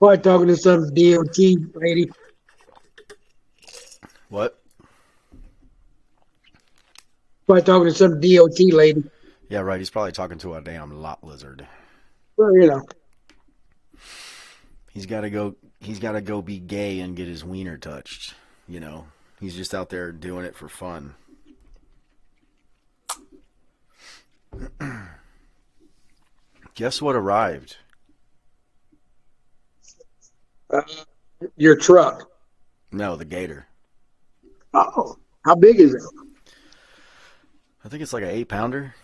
Probably talking to some DOT lady. What? Probably talking to some DOT lady. Yeah, right. He's probably talking to a damn lot lizard. Well, He's got to go. He's got to go be gay and get his wiener touched. You know, he's just out there doing it for fun. Guess what arrived? uh, your truck. No, the gator. Oh, how big is it? I think it's like an 8-pounder.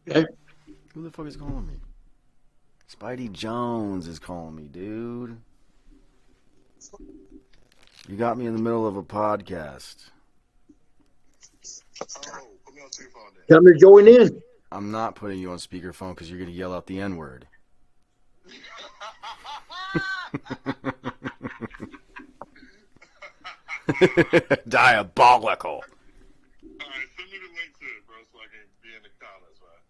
Okay. Who the fuck is calling me? Spidey Jones is calling me, dude. You got me in the middle of a podcast. Oh, put me on speakerphone then. Come to join in. I'm not putting you on speakerphone because you're going to yell out the N-word. Diabolical. All right, send me the link to it, bro, so I can be in the comments, man.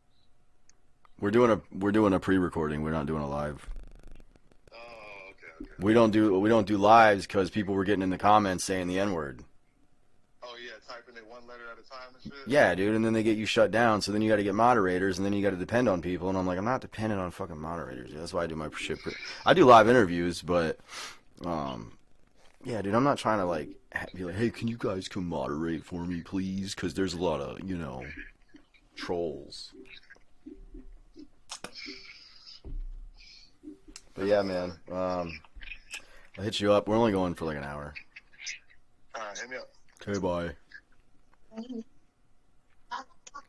We're doing a pre-recording. We're not doing a live. Oh, okay. We don't do lives because people were getting in the comments saying the N-word. Oh yeah, typing it one letter at a time and shit. Yeah, dude, and then they get you shut down. So then you got to get moderators, and then you got to depend on people. And I'm like, I'm not dependent on fucking moderators. That's why I do my shit. I do live interviews, but yeah, dude, I'm not trying to like be like, hey, can you guys come moderate for me, please? Because there's a lot of trolls. But yeah, man, I'll hit you up. We're only going for like an hour. All right, hit me up. Okay, bye.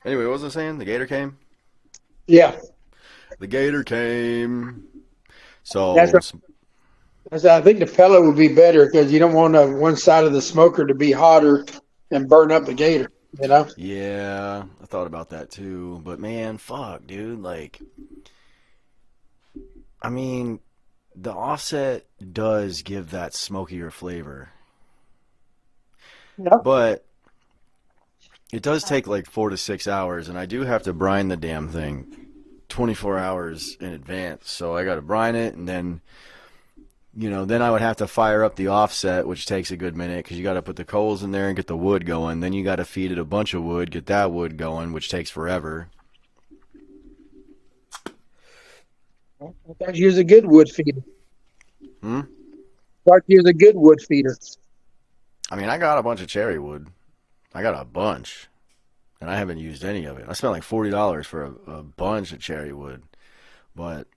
Anyway, what was I saying? The gator came? Yeah. The gator came. So, I think the pellet would be better because you don't want one side of the smoker to be hotter and burn up the gator, yeah, I thought about that too. But man, fuck, dude. Like, I mean, the offset does give that smokier flavor. Yeah. But it does take like 4 to 6 hours, and I do have to brine the damn thing 24 hours in advance. So I got to brine it, and then, then I would have to fire up the offset, which takes a good minute because you got to put the coals in there and get the wood going. Then you got to feed it a bunch of wood, get that wood going, which takes forever. I thought you was a good wood feeder. Hmm? Thought you was a good wood feeder. I mean, I got a bunch of cherry wood. I got a bunch, and I haven't used any of it. I spent like $40 for a bunch of cherry wood, but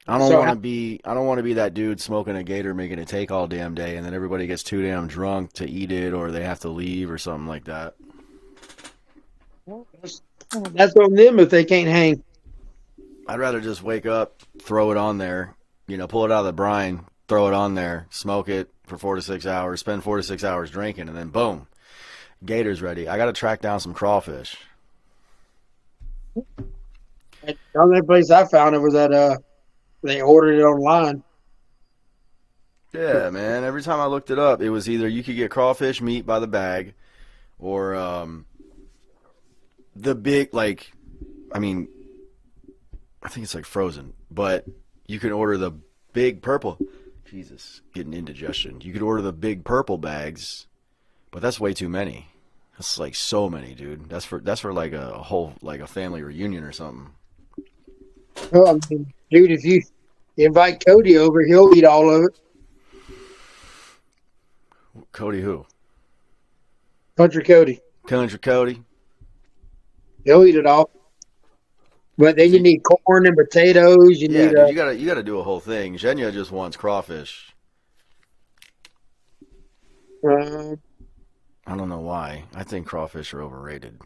I don't want to be that dude smoking a gator, making it take all damn day, and then everybody gets too damn drunk to eat it, or they have to leave, or something like that. That's on them if they can't hang. I'd rather just wake up, throw it on there, pull it out of the brine, throw it on there, smoke it for 4 to 6 hours, spend 4 to 6 hours drinking, and then boom, gator's ready. I got to track down some crawfish. The only place I found it was at they ordered it online. Yeah, man. Every time I looked it up, it was either you could get crawfish meat by the bag, or the big, like, I mean, I think it's like frozen, but you can order the big purple. Jesus, getting indigestion. You could order the big purple bags, but that's way too many. That's like so many, dude. That's for like a whole, like a family reunion or something. Well, I mean, dude, if you invite Cody over, he'll eat all of it. Cody who? Country Cody. Country Cody. He'll eat it all. But then you need corn and potatoes. You Yeah, need dude, you gotta do a whole thing. Zhenya just wants crawfish. I don't know why. I think crawfish are overrated.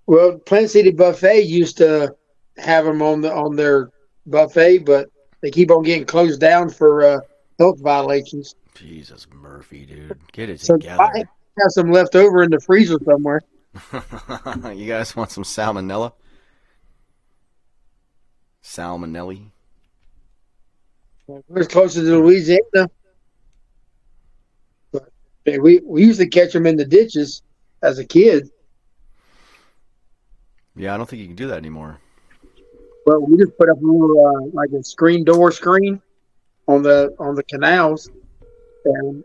well, Plant City Buffet used to have them on their buffet, but they keep on getting closed down for health violations. Jesus, Murphy, dude. Get it So I together. have some left over in the freezer somewhere. You guys want some salmonella? Salmonelli? We're closer to Louisiana. But we used to catch them in the ditches as a kid. Yeah, I don't think you can do that anymore. Well, we just put up a little like a screen on the canals, and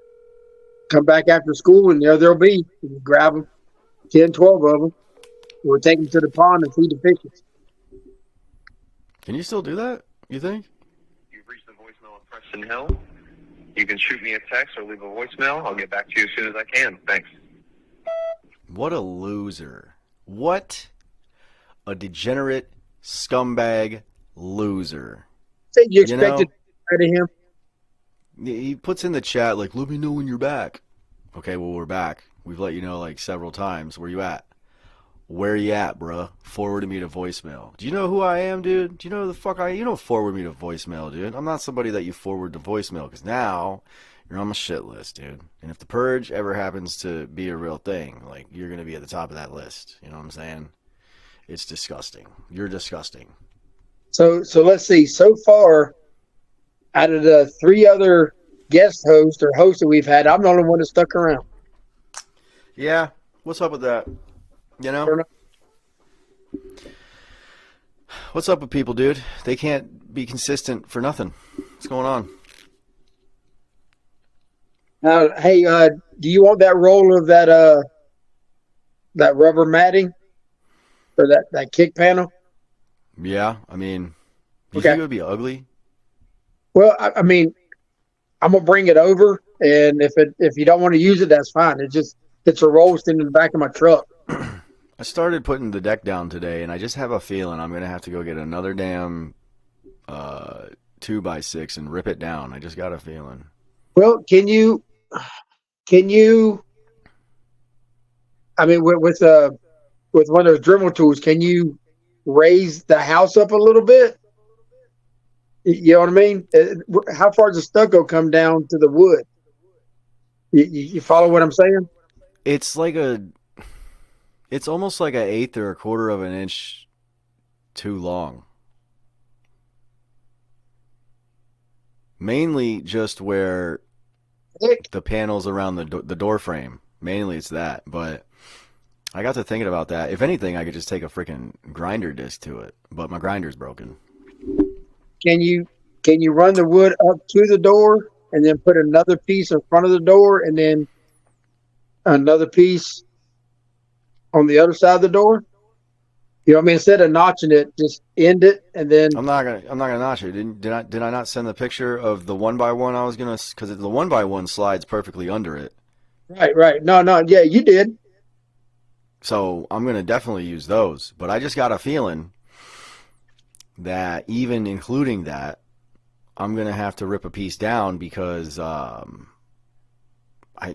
come back after school, and there they'll be. You can grab them, 10, 12 of them. We'll take them to the pond and feed the fishes. Can you still do that? You think? You've reached the voicemail of Preston Hill. You can shoot me a text or leave a voicemail. I'll get back to you as soon as I can. Thanks. What a loser. What a degenerate scumbag loser. Say you expected out of him. He puts in the chat, like, let me know when you're back. Okay, well, we're back. We've let you know, like, several times. Where you at? Where you at, bruh? Forward me to voicemail. Do you know who I am, dude? Do you know who the fuck I am? You don't forward me to voicemail, dude. I'm not somebody that you forward to voicemail, because now you're on my shit list, dude. And if the purge ever happens to be a real thing, like, you're going to be at the top of that list. You know what I'm saying? It's disgusting. You're disgusting. So let's see. So far, out of the 3 other guest hosts or hosts that we've had, I'm the only one that stuck around. Yeah. What's up with that? You know? What's up with people, dude? They can't be consistent for nothing. What's going on? Hey, do you want that roll of that rubber matting or that kick panel? Yeah, I mean, do you Okay. think it would be ugly? Well, I mean, I'm gonna bring it over, and if you don't want to use it, that's fine. It's a roll sitting in the back of my truck. I started putting the deck down today, and I just have a feeling I'm going to have to go get another damn 2x6 and rip it down. I just got a feeling. Well, can you? I mean, with one of those Dremel tools, can you raise the house up a little bit? You know what I mean? How far does the stucco come down to the wood? You follow what I'm saying? It's almost like an eighth or a quarter of an inch too long. Mainly just where the panels around the door frame. Mainly it's that. But I got to thinking about that. If anything, I could just take a freaking grinder disc to it. But my grinder's broken. Can you run the wood up to the door and then put another piece in front of the door and then another piece on the other side of the door? You know what I mean? Instead of notching it, just end it and then. I'm not gonna notch it. Did I not send the picture of the 1x1 I was gonna? Because the 1x1 slides perfectly under it. Right. No. Yeah, you did. So I'm gonna definitely use those. But I just got a feeling that even including that, I'm gonna have to rip a piece down because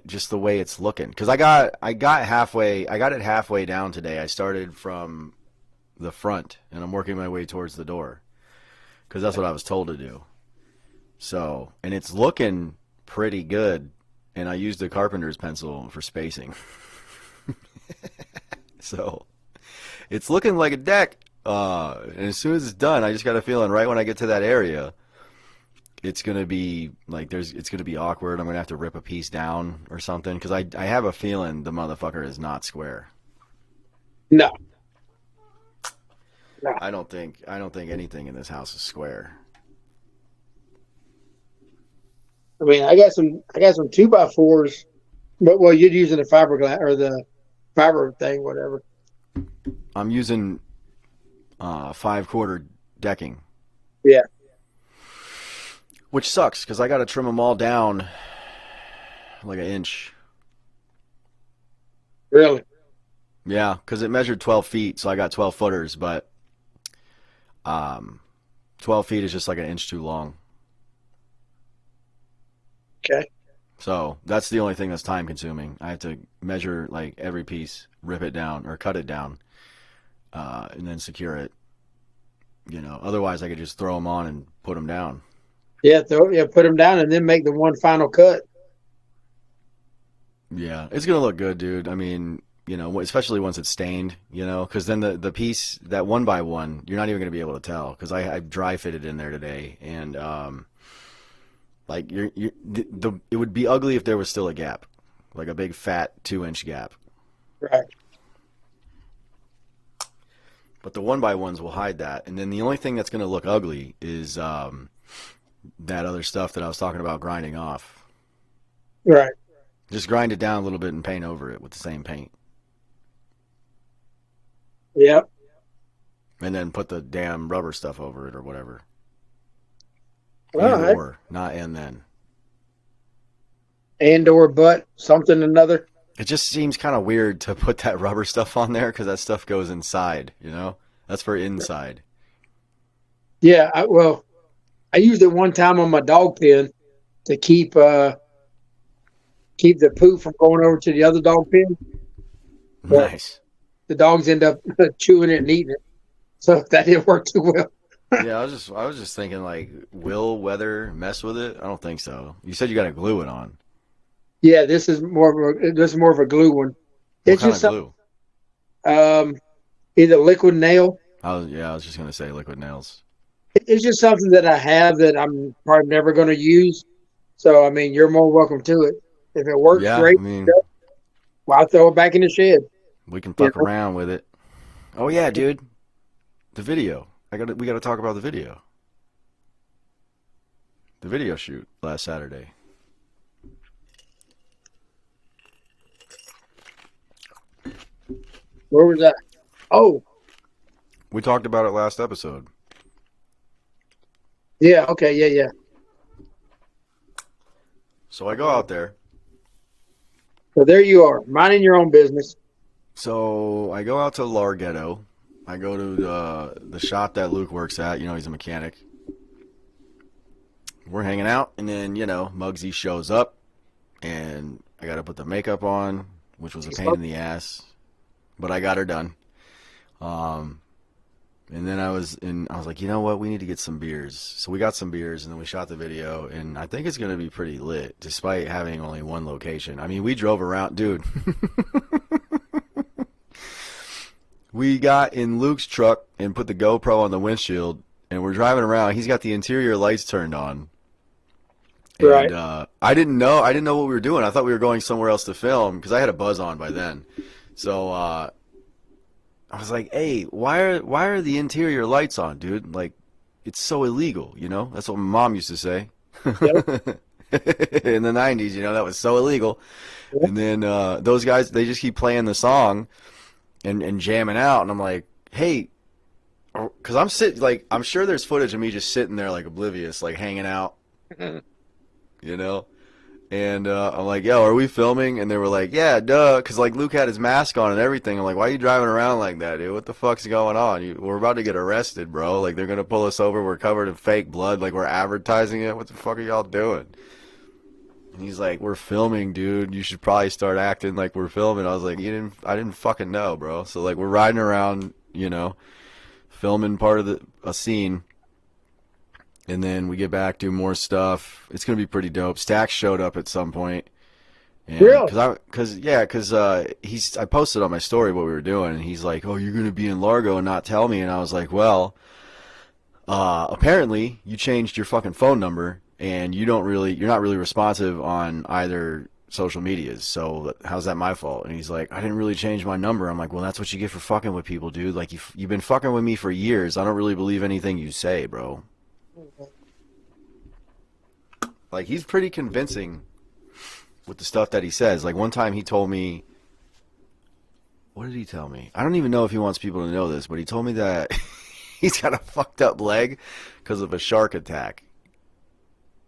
just the way it's looking. Because I got it halfway down today. I started from the front and I'm working my way towards the door because that's what I was told to do. So, and it's looking pretty good. And I used a carpenter's pencil for spacing. So it's looking like a deck. And as soon as it's done, I just got a feeling right when I get to that area, it's going to be like it's going to be awkward. I'm going to have to rip a piece down or something because I have a feeling the motherfucker is not square. No. I don't think anything in this house is square. I mean, I got some 2x4s, but well, you're using the fiberglass or the fiber thing, whatever. I'm using 5/4 decking. Yeah. Which sucks because I got to trim them all down like an inch. Really? Yeah, because it measured 12 feet, so I got 12 footers, but 12 feet is just like an inch too long. Okay. So that's the only thing that's time consuming. I have to measure like every piece, rip it down or cut it down, and then secure it. You know, otherwise I could just throw them on and put them down. Yeah, put them down and then make the one final cut. Yeah, it's gonna look good, dude. I mean, you know, especially once it's stained, you know, because then the piece, that 1x1, you're not even gonna be able to tell because I dry fitted in there today, and like it would be ugly if there was still a gap, like a big fat 2-inch gap. Right. But the 1x1s will hide that. And then the only thing that's going to look ugly is that other stuff that I was talking about grinding off. Right. Just grind it down a little bit and paint over it with the same paint. Yep. And then put the damn rubber stuff over it or whatever. All And right. or, not and then. And or but something another. It just seems kind of weird to put that rubber stuff on there because that stuff goes inside, you know? That's for inside. Yeah. I used it one time on my dog pen to keep the poop from going over to the other dog pen. But Nice. the dogs end up chewing it and eating it. So that didn't work too well. Yeah, I was just thinking like, will weather mess with it? I don't think so. You said you got to glue it on. Yeah, this is more of a glue one. What It's kind just of glue? either liquid nail. I was just gonna say liquid nails. It's just something that I have that I'm probably never going to use. So I mean, you're more welcome to it. If it works, Yeah, great. I mean, Well, I'll throw it back in the shed. we can fuck You know? around with it. Oh yeah, dude, the video. We gotta talk about the video. The video shoot last Saturday. Where was that? Oh, We talked about it last episode. yeah. Okay. Yeah. So I go out there. So there you are, minding your own business. So I go out to Larghetto. I go to the shop that Luke works at. You know, he's a mechanic. We're hanging out, and then, you know, Muggsy shows up, and I got to put the makeup on, which was a pain in the ass, but I got her done. And then I was like, you know what? We need to get some beers. So we got some beers, and then we shot the video, and I think it's going to be pretty lit, despite having only one location. I mean, we drove around, dude. We got in Luke's truck and put the GoPro on the windshield, and we're driving around. He's got the interior lights turned on. And Right. I didn't know what we were doing. I thought we were going somewhere else to film because I had a buzz on by then. So I was like, "Hey, why are the interior lights on, dude? Like, it's so illegal, you know?" That's what my mom used to say. Yep. In the 90s, you know, that was so illegal. Yep. And then those guys, they just keep playing the song and jamming out, and I'm like, "Hey," because I'm sitting, like, I'm sure there's footage of me just sitting there like oblivious, like hanging out, you know. And I'm like, "Yo, are we filming?" And they were like, "Yeah, duh," because like Luke had his mask on and everything. I'm like, "Why are you driving around like that, dude? What the fuck's going on? We're about to get arrested, bro. Like they're gonna pull us over. We're covered in fake blood. Like we're advertising it. What the fuck are y'all doing?" And he's like, "We're filming, dude. You should probably start acting like we're filming." I was like, I didn't fucking know, bro." So like we're riding around, you know, filming part of a scene. And then we get back, do more stuff. It's gonna be pretty dope. Stax showed up at some point. And Really? Because I posted on my story what we were doing, and he's like, "Oh, you're gonna be in Largo and not tell me?" And I was like, "Well, apparently you changed your fucking phone number, and you're not really responsive on either social medias. So how's that my fault?" And he's like, "I didn't really change my number." I'm like, "Well, that's what you get for fucking with people, dude. Like you've been fucking with me for years. I don't really believe anything you say, bro." Like, he's pretty convincing with the stuff that he says. Like, one time he told me, what did he tell me? I don't even know if he wants people to know this, but he told me that he's got a fucked up leg because of a shark attack.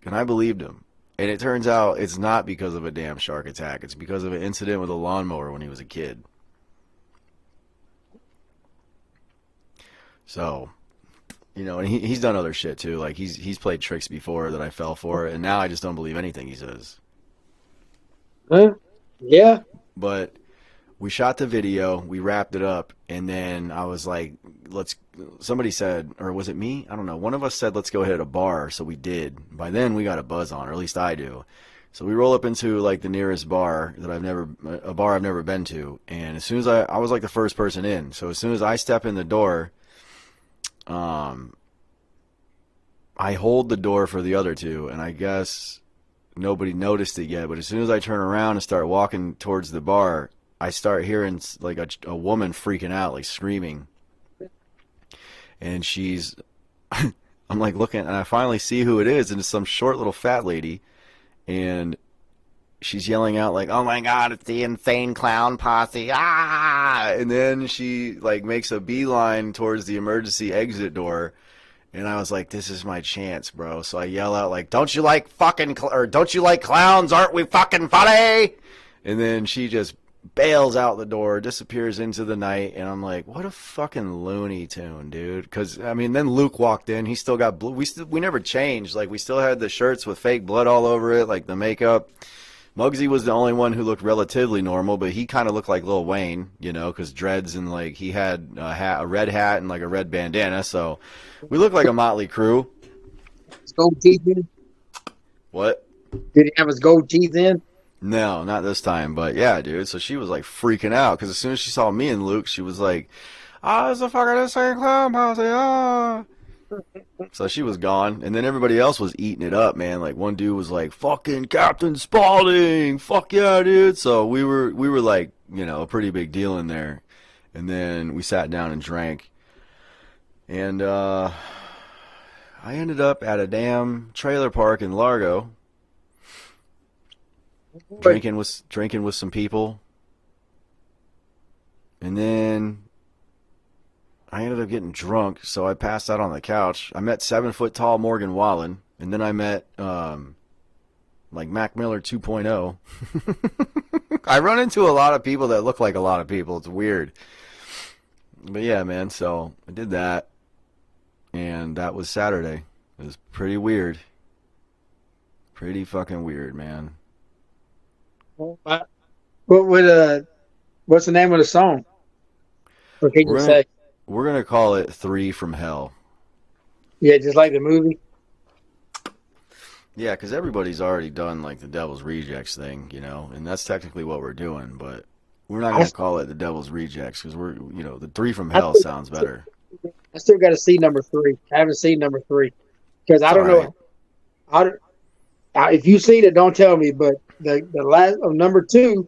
And I believed him. And it turns out it's not because of a damn shark attack. It's because of an incident with a lawnmower when he was a kid. So, you know, and he's done other shit too. Like he's played tricks before that I fell for, and now I just don't believe anything he says. Huh? Yeah. But we shot the video, we wrapped it up, and then I was like, somebody said, or was it me? I don't know. One of us said, let's go hit a bar, so we did. By then we got a buzz on, or at least I do. So we roll up into like the nearest bar that I've never been to, and as soon as I was like the first person in. So as soon as I step in the door, I hold the door for the other two, and I guess nobody noticed it yet, but as soon as I turn around and start walking towards the bar, I start hearing like a woman freaking out, like screaming. and she's I'm like looking, and I finally see who it is, and it's some short little fat lady, and she's yelling out like, "Oh my God, it's the insane clown posse!" Ah! And then she like makes a beeline towards the emergency exit door, and I was like, "This is my chance, bro." So I yell out like, "Don't you like don't you like clowns? Aren't we fucking funny?" And then she just bails out the door, disappears into the night, and I'm like, what a fucking Looney Tune, dude. Because I mean, then Luke walked in. He still got blue. We never changed. Like, we still had the shirts with fake blood all over it, like the makeup. Muggsy was the only one who looked relatively normal, but he kind of looked like Lil Wayne, you know, because dreads, and like he had a red hat and like a red bandana. So we looked like a motley crew. His gold teeth in? What? Did he have his gold teeth in? No, not this time. But yeah, dude. So she was like freaking out because as soon as she saw me and Luke, she was like, "Ah, it's a fucking insane clown posse!" Ah. So she was gone, and then everybody else was eating it up, man. Like one dude was like, "Fucking Captain Spaulding, fuck yeah, dude!" So we were like, you know, a pretty big deal in there. And then we sat down and drank, and I ended up at a damn trailer park in Largo, drinking with some people, and then I ended up getting drunk, so I passed out on the couch. I met 7-foot tall Morgan Wallen, and then I met like Mac Miller 2.0. I run into a lot of people that look like a lot of people. It's weird. But yeah, man, so I did that, and that was Saturday. It was pretty weird. Pretty fucking weird, man. What would what's the name of the song? Or can you say? We're gonna call it 3 from Hell. Yeah, just like the movie. Yeah, because everybody's already done like the Devil's Rejects thing, you know, and that's technically what we're doing. But we're not gonna call it the Devil's Rejects because we're, you know, the 3 from Hell sounds better. I still got to see number 3. I haven't seen number 3 because I don't know. If you've seen it, don't tell me. But the last of number 2,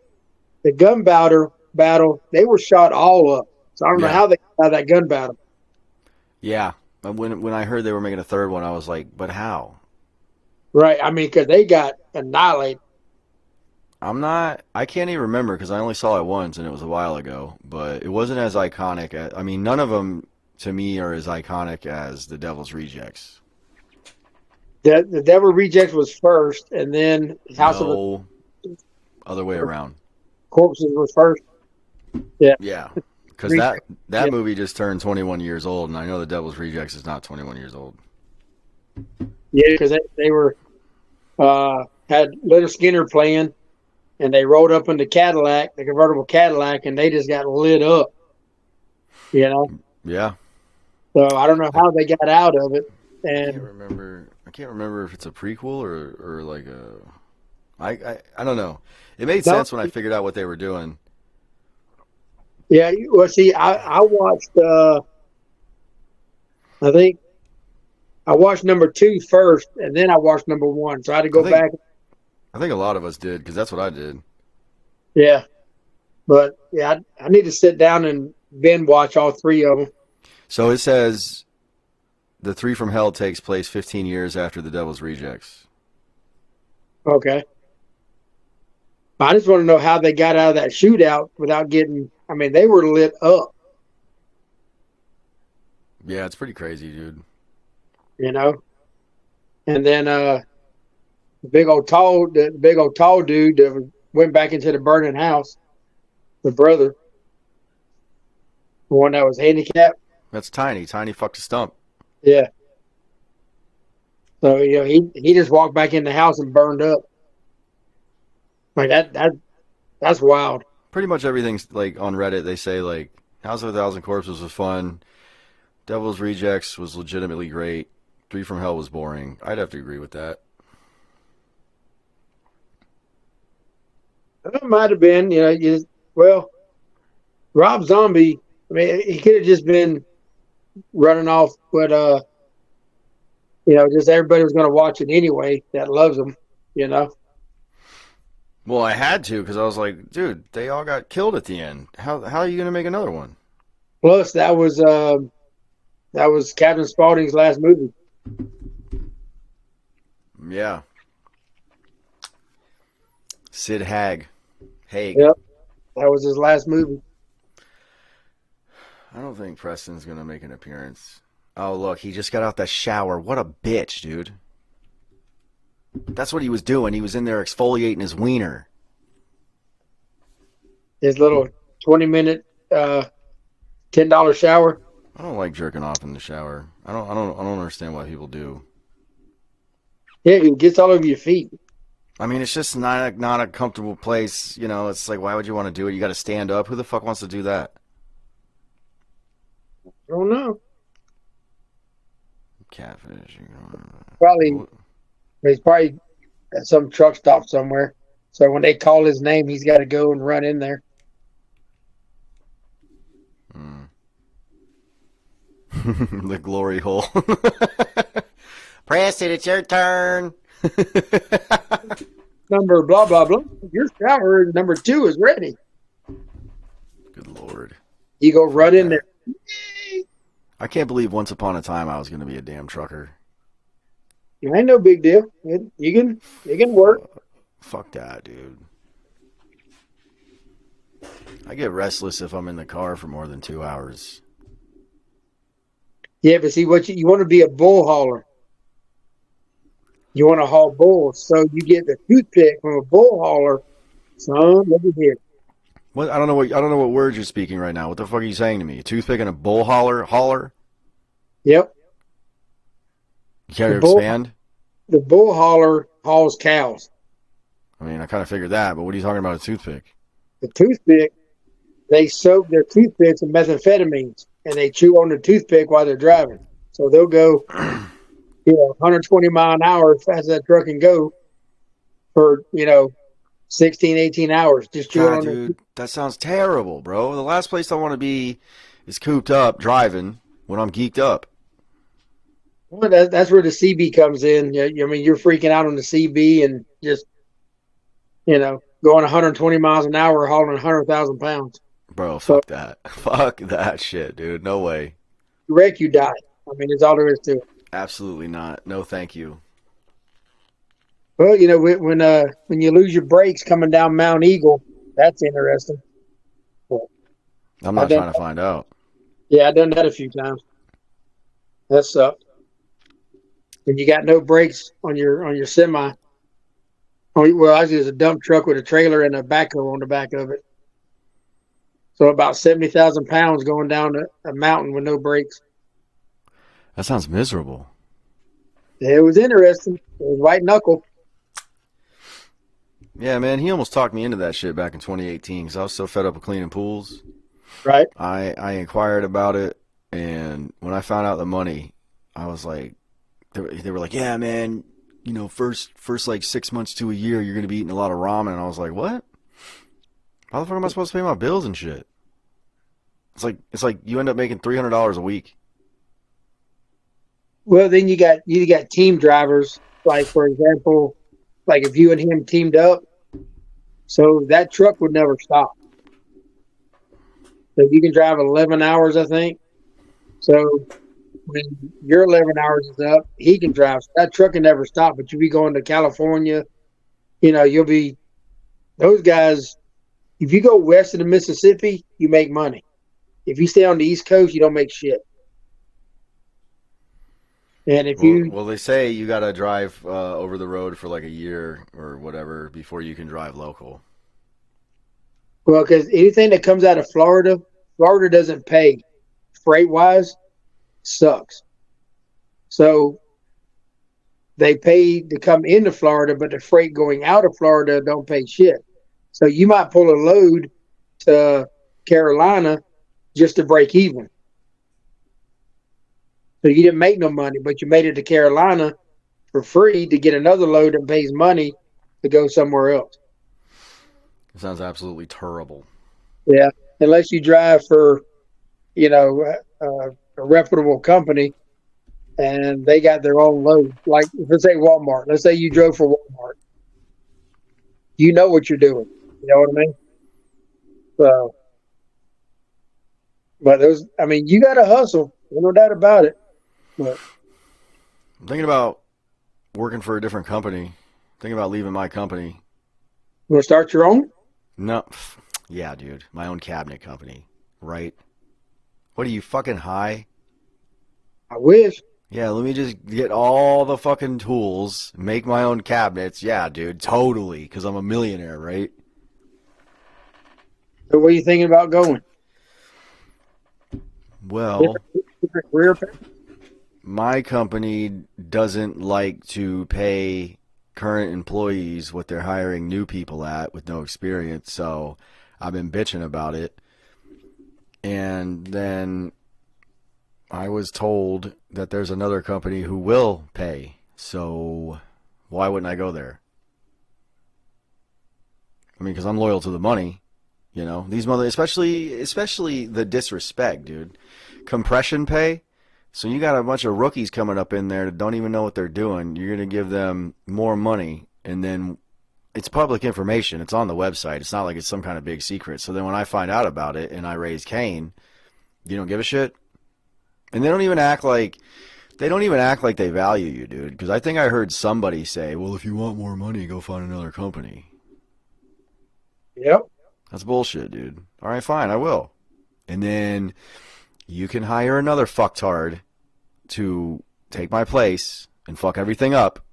the gun battle, they were shot all up. So I don't know how they got out of that gun battle. Yeah, when I heard they were making a third one, I was like, but how? Right. I mean, because they got annihilated. I can't even remember because I only saw it once and it was a while ago, but it wasn't as iconic. I mean, none of them to me are as iconic as the Devil's Rejects. The Devil Rejects was first, and then House of other way around. Corpses was first. Yeah. Yeah. Because that movie just turned 21 years old, and I know the Devil's Rejects is not 21 years old. Yeah, because they were had Little Skinner playing, and they rode up in the Cadillac, the convertible Cadillac, and they just got lit up. You know. Yeah. So I don't know how they got out of it. And I can't remember if it's a prequel or like a. I don't know. It made sense when I figured out what they were doing. Yeah, well, see, I watched. I think I watched number 2 first, and then I watched number 1. So I had to go back. I think a lot of us did because that's what I did. Yeah, but yeah, I need to sit down and binge watch all 3 of them. So it says the 3 from Hell takes place 15 years after the Devil's Rejects. Okay. I just want to know how they got out of that shootout without getting. I mean, they were lit up. Yeah, it's pretty crazy, dude. You know, and then the big old tall dude that went back into the burning house, the brother, the one that was handicapped. That's Tiny. Tiny fucked a stump. Yeah. So you know he just walked back in the house and burned up. Like that's wild. Pretty much everything's like on Reddit. They say like House of a Thousand Corpses was fun. Devil's Rejects was legitimately great. 3 from Hell was boring. I'd have to agree with that. It might have been, you know, Rob Zombie. I mean, he could have just been running off, but you know, just everybody was going to watch it anyway. That loves him, you know. Well, I had to because I was like, dude, they all got killed at the end. How are you going to make another one? Plus, that was That was Captain Spaulding's last movie. Yeah. Sid Haig. Yep, that was his last movie. I don't think Preston's going to make an appearance. Oh, look, he just got out that shower. What a bitch, dude. That's what he was doing. He was in there exfoliating his wiener. His little 20-minute, $10 shower. I don't like jerking off in the shower. I don't understand why people do. Yeah, it gets all over your feet. I mean, it's just not a comfortable place. You know, it's like, why would you want to do it? You got to stand up. Who the fuck wants to do that? I don't know. Catfish. He's probably at some truck stop somewhere. So when they call his name, he's got to go and run in there. The glory hole. Preston, it's your turn. Number blah, blah, blah. Your shower number 2 is ready. Good Lord. You go run in there. I can't believe once upon a time I was going to be a damn trucker. It ain't no big deal. You can work. Fuck that, dude. I get restless if I'm in the car for more than 2 hours. Yeah, but see, what you want to be a bull hauler. You want to haul bulls, so you get the toothpick from a bull hauler. Son, look at here. What? I don't know what words you're speaking right now. What the fuck are you saying to me? A toothpick and a bull hauler? Yep. You care to expand? The bull hauler hauls cows. I mean, I kind of figured that, but what are you talking about a toothpick? The toothpick, they soak their toothpicks in methamphetamines, and they chew on the toothpick while they're driving. So they'll go, 120 mile an hour as fast as that truck can go for, 16, 18 hours. Just chewing on dude, that sounds terrible, bro. The last place I want to be is cooped up driving when I'm geeked up. Well, that's where the CB comes in. I mean, you're freaking out on the CB and just, going 120 miles an hour hauling 100,000 pounds. Bro, fuck that. Fuck that shit, dude. No way. You wreck, you die. I mean, it's all there is to it. Absolutely not. No, thank you. Well, when you lose your brakes coming down Mount Eagle, that's interesting. I'm not trying to find out. Yeah, I've done that a few times. That sucked. When you got no brakes on your semi. Well, actually, there's a dump truck with a trailer and a backhoe on the back of it. So about 70,000 pounds going down a mountain with no brakes. That sounds miserable. It was interesting. It was white knuckle. Yeah, man, he almost talked me into that shit back in 2018 because I was so fed up with cleaning pools. Right. I inquired about it, and when I found out the money, I was like, they were like, yeah, man, first like 6 months to a year, you're going to be eating a lot of ramen. And I was like, what? How the fuck am I supposed to pay my bills and shit? It's like you end up making $300 a week. Well, then you got team drivers. Like, for example, like if you and him teamed up, so that truck would never stop. So you can drive 11 hours, I think. So when your 11 hours is up, he can drive. So that truck can never stop. But you'll be going to California. You'll be those guys. If you go west of the Mississippi, you make money. If you stay on the East Coast, you don't make shit. And if well, they say you got to drive over the road for like a year or whatever before you can drive local. Well, because anything that comes out of Florida doesn't pay freight-wise, sucks. So they pay to come into Florida, but the freight going out of Florida don't pay shit. So you might pull a load to Carolina just to break even. So you didn't make no money, but you made it to Carolina for free to get another load that pays money to go somewhere else. It sounds absolutely terrible. Yeah, unless you drive for, a reputable company and they got their own load. Like, let's say Walmart. Let's say you drove for Walmart. You know what you're doing. You know what I mean? So, but you got to hustle. no doubt about it. But I'm thinking about working for a different company. Thinking about leaving my company. you want to start your own? No, yeah, dude, my own cabinet company, right? What are you fucking high? I wish. Yeah, let me just get all the fucking tools, make my own cabinets. Yeah, dude, totally, because I'm a millionaire, right? So where are you thinking about going? Well, Different career path? my company doesn't like to pay current employees what they're hiring new people at with no experience, so I've been bitching about it. And then I was told that there's another company who will pay, so why wouldn't I go there? I mean, because I'm loyal to the money, you know. These especially the disrespect, dude. Compression pay. So you got a bunch of rookies coming up in there that don't even know what they're doing. You're gonna give them more money, and then it's public information. It's on the website. It's not like it's some kind of big secret. So then when I find out about it and I raise Cain, you don't give a shit. And they don't even act like they value you, dude. Because I think I heard somebody say, "Well, if you want more money, go find another company." Yep. That's bullshit, dude. All right, fine, I will. And then you can hire another fucktard to take my place and fuck everything up.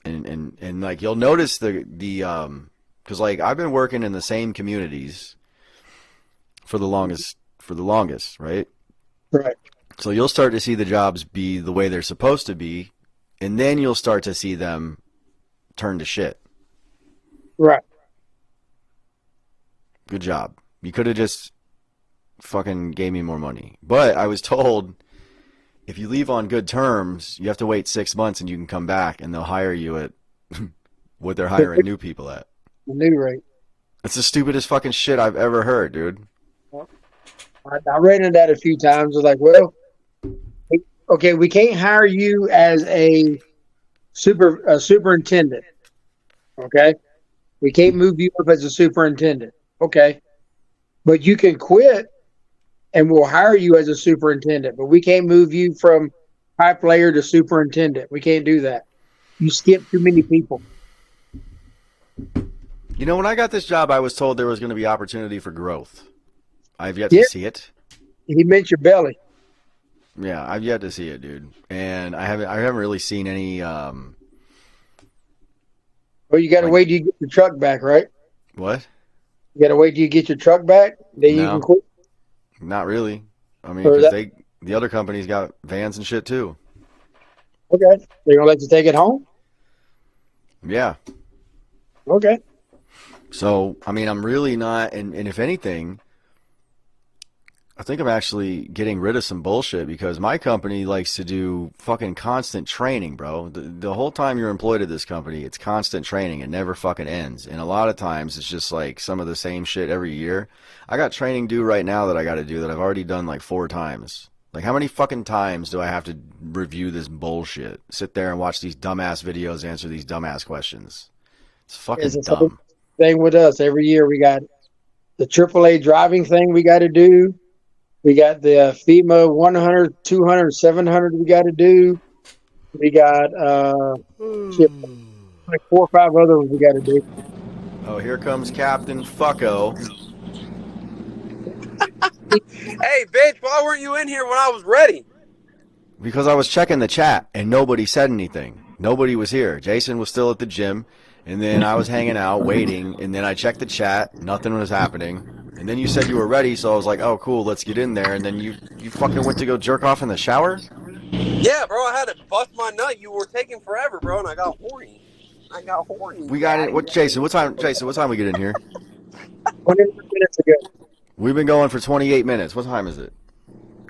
And like you'll notice the because like I've been working in the same communities for the longest, right? Right. So you'll start to see the jobs be the way they're supposed to be, and then you'll start to see them turn to shit. Right. Good job. You could have just fucking gave me more money. But I was told if you leave on good terms, you have to wait 6 months and you can come back and they'll hire you at what they're hiring new people at. The new rate. It's the stupidest fucking shit I've ever heard, dude. I read into that a few times. I was like, well, okay, we can't hire you as a superintendent. Okay, we can't move you up as a superintendent. Okay, but you can quit, and we'll hire you as a superintendent. But we can't move you from pipe layer to superintendent. We can't do that. You skip too many people. You know, when I got this job, I was told there was going to be opportunity for growth. I've yet to see it. He meant your belly. Yeah, I've yet to see it, dude. And I haven't really seen any Well, you got to wait till you get your truck back, right? What? You got to wait till you get your truck back, then you can quit. Not really. I mean, because the other company's got vans and shit too. Okay, they're gonna let you take it home. Yeah. Okay. So, I mean, I'm really not, and if anything, I think I'm actually getting rid of some bullshit because my company likes to do fucking constant training, bro. The whole time you're employed at this company, it's constant training. It never fucking ends. And a lot of times it's just like some of the same shit every year. I got training due right now that I got to do that I've already done like 4 times. Like, how many fucking times do I have to review this bullshit? Sit there and watch these dumbass videos, answer these dumbass questions. It's fucking dumb. Thing with us every year, we got the AAA driving thing we got to do. We got the FEMA 100, 200, 700 we got to do. We got like 4 or 5 other ones we got to do. Oh, here comes Captain Fucko. Hey, bitch, why weren't you in here when I was ready? Because I was checking the chat and nobody said anything. Nobody was here. Jason was still at the gym, and then I was hanging out waiting, and then I checked the chat. Nothing was happening. And then you said you were ready, so I was like, oh, cool, let's get in there. And then you fucking went to go jerk off in the shower? Yeah, bro, I had to bust my nut. You were taking forever, bro, and I got horny. We got it. Jason, what time we get in here? 20 minutes ago. We've been going for 28 minutes. What time is it?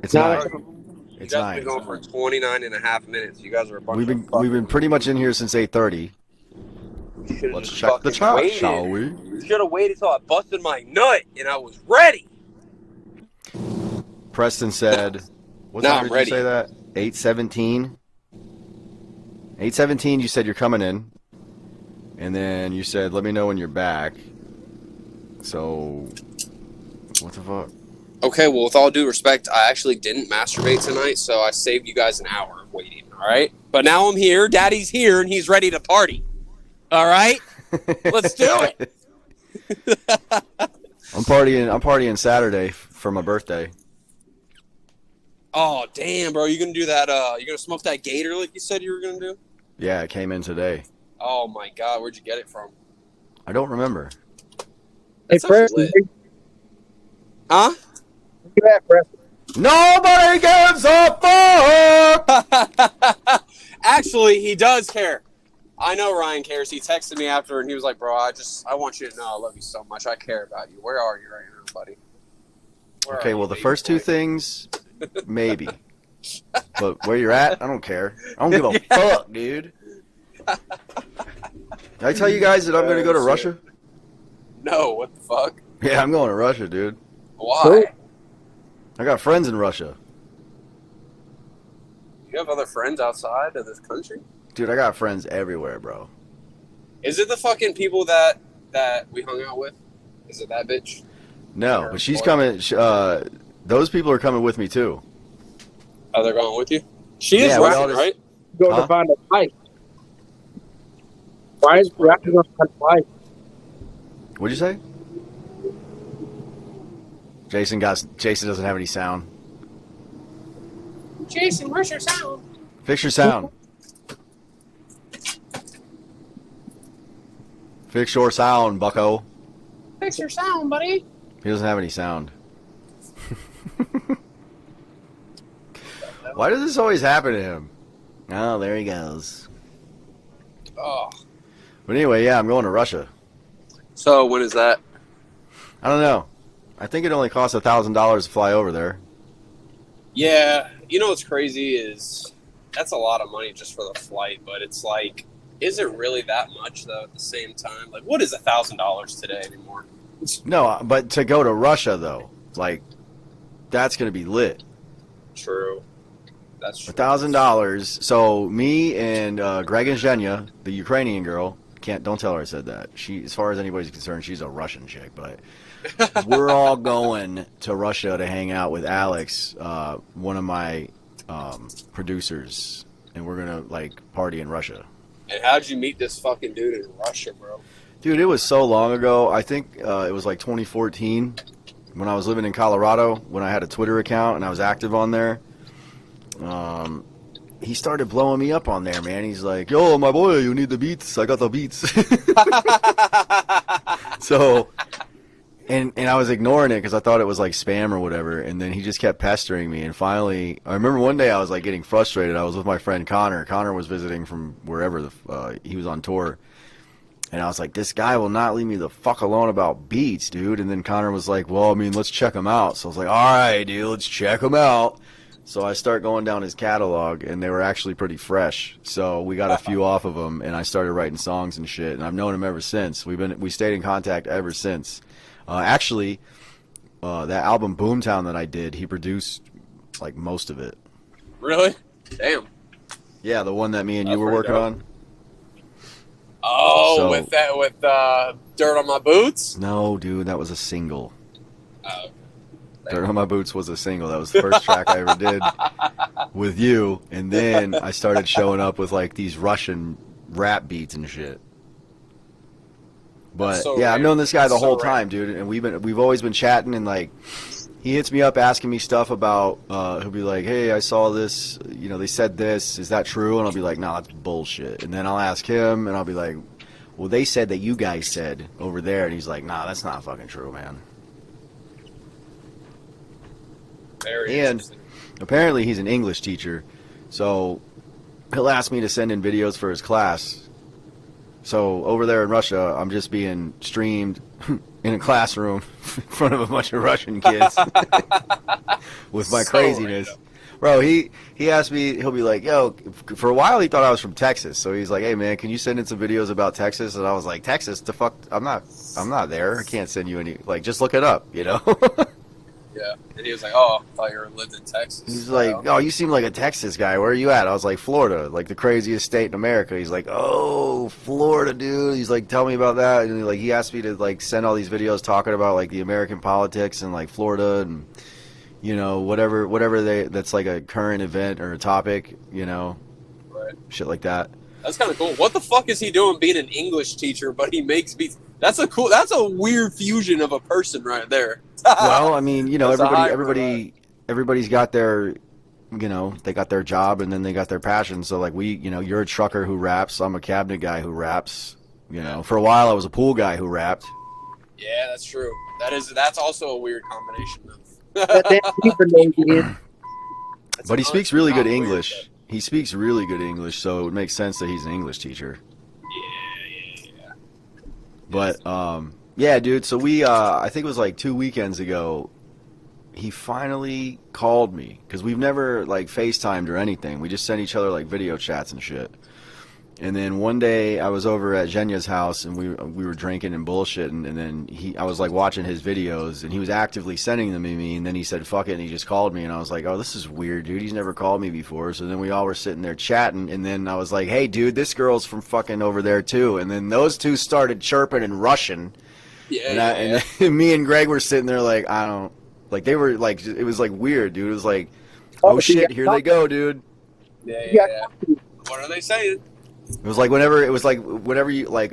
It's 9. It's 9. We've been going for 29 and a half minutes. You guys are a bunch We've been pretty much in here since 8:30. Let's check the chat, shall we? You should have waited till I busted my nut and I was ready. Preston said, what time did you say that? 8:17? 8:17, you said you're coming in. And then you said, let me know when you're back. So, what the fuck? Okay, well, with all due respect, I actually didn't masturbate tonight, so I saved you guys an hour of waiting, all right? But now I'm here, Daddy's here, and he's ready to party. All right? Let's do it. I'm partying Saturday for my birthday. Oh, damn, bro. You going to do that, you going to smoke that gator like you said you were going to do? Yeah, it came in today. Oh, my God. Where'd you get it from? I don't remember. Hey, That's actually Preston, lit. where Huh? you at, Preston? Nobody gives a fuck! Actually, he does care. I know Ryan cares. He texted me after, and he was like, bro, I want you to know I love you so much. I care about you. Where are you right now, buddy? Where Okay, are well, you, the baby first two boy? things, maybe. But where you're at, I don't care. I don't give a fuck, dude. Did I tell you guys that I'm going to go to Shit. Russia? No, what the fuck? Yeah, I'm going to Russia, dude. Why? I got friends in Russia. You have other friends outside of this country? Dude, I got friends everywhere, bro. Is it the fucking people that we hung out with? Is it that bitch? No, but she's coming. Those people are coming with me, too. Oh, they're going with you? She is Yeah, we all Russian, just- right? Going Huh? to find a wife. Why is Raptor going to find a wife? What'd you say? Jason doesn't have any sound. Jason, where's your sound? Fix your sound. Fix your sound, bucko. Fix your sound, buddy. He doesn't have any sound. Why does this always happen to him? Oh, there he goes. Oh. But anyway, yeah, I'm going to Russia. So when is that? I don't know. I think it only costs $1,000 to fly over there. Yeah, you know what's crazy is that's a lot of money just for the flight, but it's like, is it really that much though at the same time? Like, what is $1,000 today anymore? No, but to go to Russia, though, like, that's going to be lit. True. That's true. $1,000. So me and Greg and Zhenya, the Ukrainian girl, don't tell her I said that. She, as far as anybody's concerned, she's a Russian chick, but we're all going to Russia to hang out with Alex, one of my producers, and we're gonna like party in Russia. And how'd you meet this fucking dude in Russia, bro? Dude, it was so long ago. I think it was like 2014 when I was living in Colorado, when I had a Twitter account and I was active on there. He started blowing me up on there, man. He's like, yo, my boy, you need the beats. I got the beats. So, and I was ignoring it because I thought it was like spam or whatever. And then he just kept pestering me. And finally, I remember one day I was like getting frustrated. I was with my friend Connor. Connor was visiting from wherever he was on tour. And I was like, this guy will not leave me the fuck alone about beats, dude. And then Connor was like, well, I mean, let's check him out. So I was like, all right, dude, let's check him out. So I start going down his catalog, and they were actually pretty fresh. So we got a few off of them, and I started writing songs and shit. And I've known him ever since. We stayed in contact ever since. Actually, that album Boomtown that I did, he produced like most of it. Really? Damn. Yeah, the one that me and you That's were pretty working dope. on. Oh, So- with Dirt on My Boots? No, dude, that was a single. Oh, Dirt on My Boots was a single. That was the first track I ever did with you. And then I started showing up with like these Russian rap beats and shit. But That's so yeah, I've rare. known this guy the That's so whole rare. time, dude. And we've always been chatting, and like he hits me up asking me stuff about. He'll be like, "Hey, I saw this. You know, they said this. Is that true?" And I'll be like, "No, that's bullshit." And then I'll ask him, and I'll be like, "Well, they said that you guys said over there," and he's like, "Nah, that's not fucking true, man." very And interesting. apparently he's an English teacher, so he'll ask me to send in videos for his class. So over there in Russia, I'm just being streamed in a classroom in front of a bunch of Russian kids with my So craziness. random. Bro, he asked me, he'll be like, yo, for a while he thought I was from Texas. So he's like, hey man, can you send in some videos about Texas? And I was like, Texas, the fuck, I'm not there. I can't send you any, like, just look it up, you know? Yeah. And he was like, "Oh, I thought you lived in Texas." He's like, "Oh, you seem like a Texas guy. Where are you at?" I was like, "Florida, like the craziest state in America." He's like, "Oh, Florida, dude." He's like, "Tell me about that." And like he asked me to like send all these videos talking about like the American politics and like Florida and whatever that's like a current event or a topic, Right. shit like that. That's kind of cool. What the fuck is he doing being an English teacher, but he makes beats? That's a weird fusion of a person right there. Well, I mean, That's a hybrid, everybody's got their, they got their job and then they got their passion. So like you're a trucker who raps. I'm a cabinet guy who raps. For a while I was a pool guy who rapped. Yeah, that's true. That's also a weird combination of. That damn keeper named it in. But he speaks really good Not weird, English. He speaks really good English, so it makes sense that he's an English teacher. Yeah. But yeah, dude. So I think it was like 2 weekends ago. He finally called me because we've never like FaceTimed or anything. We just sent each other like video chats and shit. And then one day I was over at Zhenya's house and we were drinking and bullshitting. And then I was like watching his videos and he was actively sending them to me. And then he said, "Fuck it." And he just called me and I was like, "Oh, this is weird, dude. He's never called me before." So then we all were sitting there chatting. And then I was like, "Hey, dude, this girl's from fucking over there too." And then those two started chirping and rushing. Yeah. And me and Greg were sitting there like, I don't, like they were like, it was like weird, dude. It was like, oh shit, here they go, dude. Yeah. What are they saying? It was like whenever you like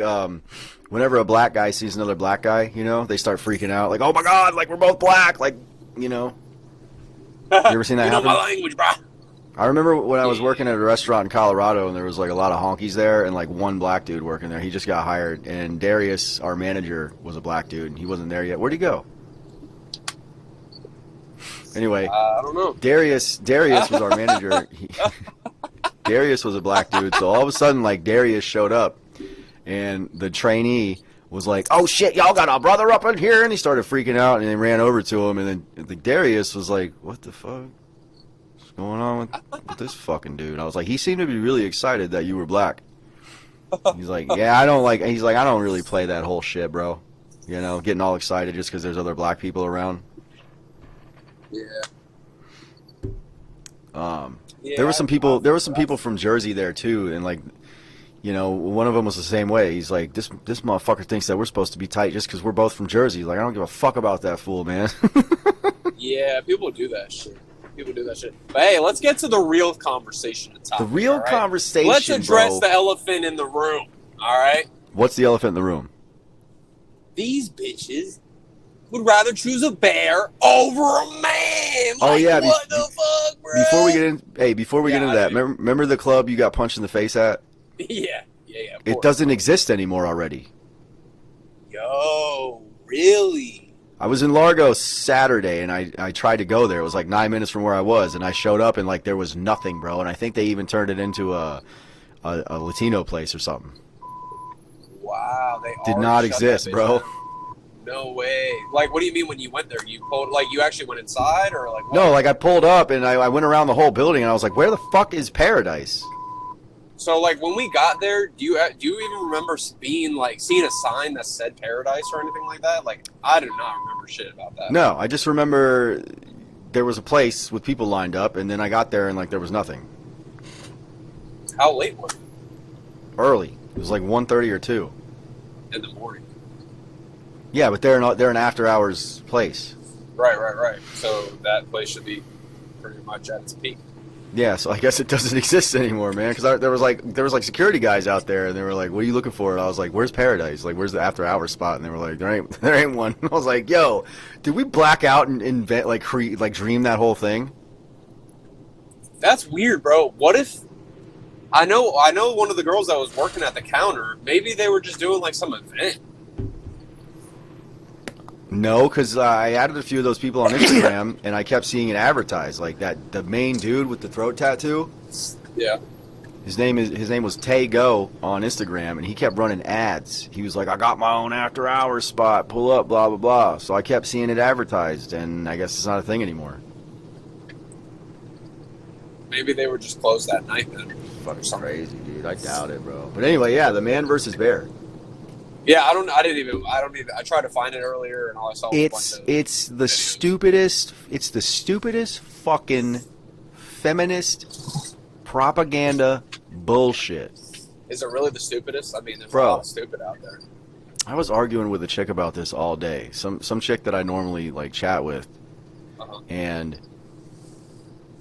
whenever a black guy sees another black guy, they start freaking out like, "Oh my god, like we're both black," like, You ever seen that You know happen? my language, bro. I remember when I was working at a restaurant in Colorado and there was like a lot of honkies there and like one black dude working there. He just got hired and Darius, our manager, was a black dude and he wasn't there yet. Where'd he go? Anyway, I don't know. Darius was our manager. Darius was a black dude, so all of a sudden, like, Darius showed up, and the trainee was like, "Oh shit, y'all got a brother up in here," and he started freaking out, and they ran over to him, and then Darius was like, "What the fuck? What's going on with this fucking dude?" I was like, he seemed to be really excited that you were black. He's like, "Yeah, I don't really play that whole shit, bro. Getting all excited just because there's other black people around." Yeah. There were some people from Jersey there too, and like, one of them was the same way. He's like, this motherfucker thinks that we're supposed to be tight just because we're both from Jersey. Like, I don't give a fuck about that fool, man. Yeah, people do that shit. But hey, let's get to the real conversation. The real conversation, Let's address bro. the elephant in the room. All right. What's the elephant in the room? These bitches would rather choose a bear over a man. Oh, yeah, what the fuck, bro? Before we get into that, remember the club you got punched in the face at? Yeah. It doesn't exist anymore already. Yo, really? I was in Largo Saturday, and I tried to go there. It was like 9 minutes from where I was, and I showed up, and like there was nothing, bro. And I think they even turned it into a Latino place or something. Wow, they Did already not shut exist, that bitch bro. down. No way. Like, what do you mean when you went there? You actually went inside, or like? What? No, like I pulled up and I went around the whole building, and I was like, "Where the fuck is Paradise?" So, like, when we got there, do you even remember seeing a sign that said Paradise or anything like that? Like, I do not remember shit about that. No, I just remember there was a place with people lined up, and then I got there and like there was nothing. How late was it? Early. It was like 1:30 or 2. In the morning. Yeah, but they're an after hours place. Right. So that place should be pretty much at its peak. Yeah, so I guess it doesn't exist anymore, man. Because there was like security guys out there, and they were like, "What are you looking for?" And I was like, "Where's Paradise? Like, where's the after hours spot?" And they were like, "There ain't one." I was like, "Yo, did we black out and invent dream that whole thing?" That's weird, bro. What if I know one of the girls that was working at the counter, maybe they were just doing like some event. No, because I added a few of those people on Instagram, and I kept seeing it advertised, like the main dude with the throat tattoo. Yeah. His name was Tay Go on Instagram, and he kept running ads. He was like, "I got my own after hours spot. Pull up, blah blah blah." So I kept seeing it advertised, and I guess it's not a thing anymore. Maybe they were just closed that night then. Fucking crazy, dude. I doubt it, bro. But anyway, yeah, the man versus bear. Yeah, I don't even. I tried to find it earlier, and all I saw was a bunch of. It's the stupidest fucking feminist propaganda bullshit. Is it really the stupidest? I mean, there's Bro. a lot of stupid out there. I was arguing with a chick about this all day. Some chick that I normally like chat with, Uh-huh. and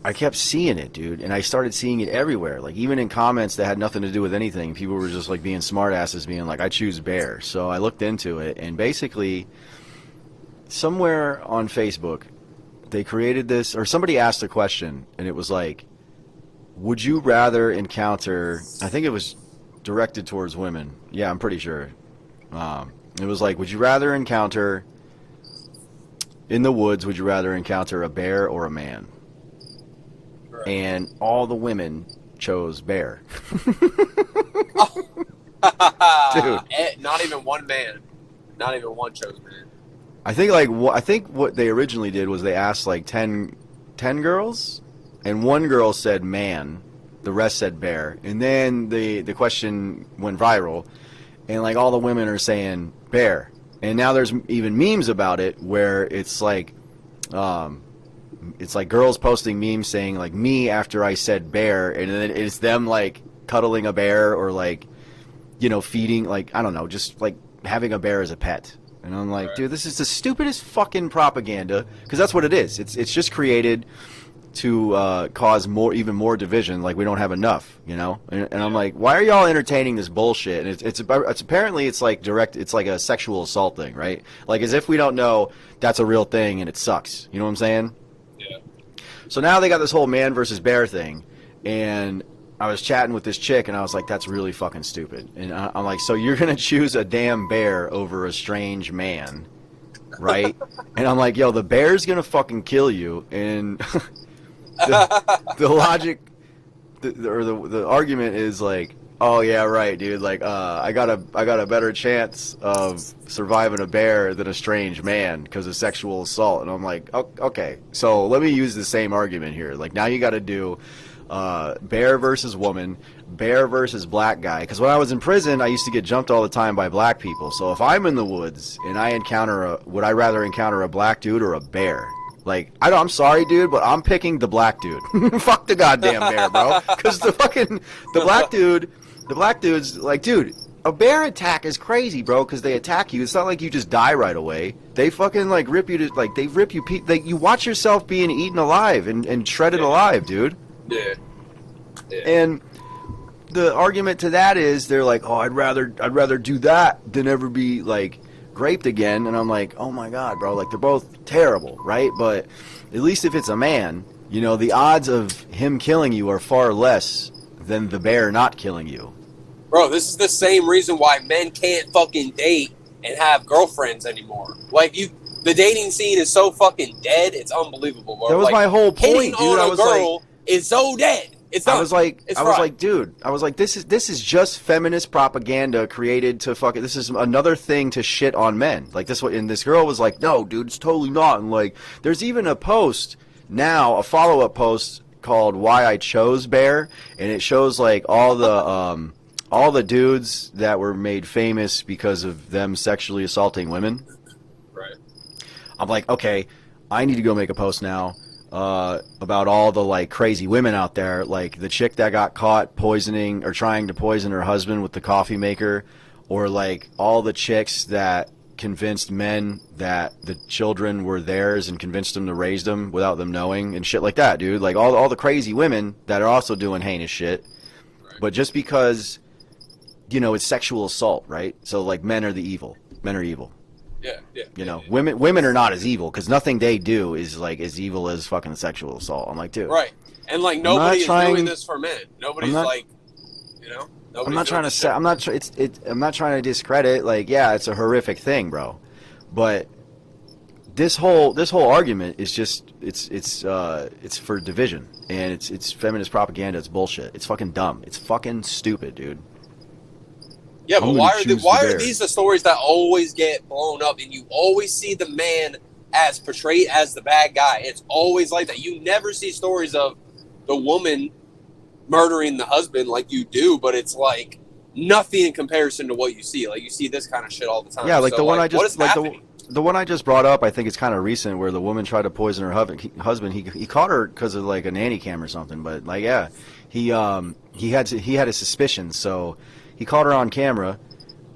I kept seeing it, dude. And I started seeing it everywhere, like even in comments that had nothing to do with anything. People were just like being smartasses, being like, "I choose bear." So I looked into it, and basically, somewhere on Facebook, they created this, or somebody asked a question, and it was like, "Would you rather encounter?" I think it was directed towards women. Yeah, I'm pretty sure. It was like, would you rather encounter in the woods? Would you rather encounter a bear or a man? Right. And all the women chose bear. Dude. Not even one man. Not even one chose man. I think what they originally did was they asked like 10 girls, and one girl said man, the rest said bear, and then the question went viral, and like all the women are saying bear, and now there's even memes about it where it's like girls posting memes saying like me after I said bear, and then it's them like cuddling a bear or like, you know, feeding, like, I don't know, just like having a bear as a pet. And I'm like, Right. dude, this is the stupidest fucking propaganda, because that's what it is. It's just created to cause even more division. Like, we don't have enough, you know. And I'm like, why are y'all entertaining this bullshit? And it's apparently it's like it's like a sexual assault thing, right? Like, as if we don't know that's a real thing and it sucks. You know what I'm saying? Yeah. So now they got this whole man versus bear thing, and I was chatting with this chick, and I was like, that's really fucking stupid. And I'm like, so you're going to choose a damn bear over a strange man, right? And I'm like, yo, the bear's going to fucking kill you. And the logic, the argument is like, oh, yeah, right, dude. Like, I got a better chance of surviving a bear than a strange man because of sexual assault. And I'm like, okay, so let me use the same argument here. Like, now you got to do bear versus woman, bear versus black guy. Because when I was in prison, I used to get jumped all the time by black people. So if I'm in the woods and I would I rather encounter a black dude or a bear? Like, I'm sorry, dude, but I'm picking the black dude. Fuck the goddamn bear, bro. Because the black dude's like, dude, a bear attack is crazy, bro, because they attack you. It's not like you just die right away. They fucking, like, rip you to, like, they rip you, like, you watch yourself being eaten alive and shredded alive, dude. Yeah. And the argument to that is they're like, oh, I'd rather do that than ever be, like, raped again. And I'm like, oh my god, bro, like, they're both terrible, right? But at least if it's a man, you know, the odds of him killing you are far less than the bear not killing you. Bro, this is the same reason why men can't fucking date and have girlfriends anymore. Like, the dating scene is so fucking dead, it's unbelievable, bro. That was like, my whole point, hitting dude. on I a was girl like, is so dead. It's done. I was like, It's dude, this is just feminist propaganda created to fucking. This is another thing to shit on men. Like this, and this girl was like, no, dude, it's totally not. And like, there's even a post now, a follow-up post called "Why I Chose Bear," and it shows like all the dudes that were made famous because of them sexually assaulting women. Right. I'm like, okay, I need to go make a post now. About all the like crazy women out there, like the chick that got caught poisoning or trying to poison her husband with the coffee maker, or like all the chicks that convinced men that the children were theirs and convinced them to raise them without them knowing and shit like that, dude. Like all the crazy women that are also doing heinous shit. Right. But just because, you know, it's sexual assault, right? So like men are the evil. Men are evil. Yeah. You know, women are not as evil because nothing they do is like as evil as fucking sexual assault. I'm like, dude. Right. And like nobody is trying- doing this for men. Nobody's like, you know. I'm not trying to say. I'm not trying to discredit. Like, yeah, it's a horrific thing, bro. But this whole argument is just it's for division, and it's feminist propaganda. It's bullshit. It's fucking dumb. It's fucking stupid, dude. Yeah, but I'm why gonna are choose why the are bear. these the stories that always get blown up, and you always see the man as portrayed as the bad guy? It's always like that. You never see stories of the woman murdering the husband like you do, but it's like nothing in comparison to what you see. Like, you see this kind of shit all the time. Yeah, like So, the one I what just is like happening? the one I just brought up. I think it's kind of recent, where the woman tried to poison her husband. He caught her because of like a nanny cam or something. But like, yeah, he had his suspicions, so he caught her on camera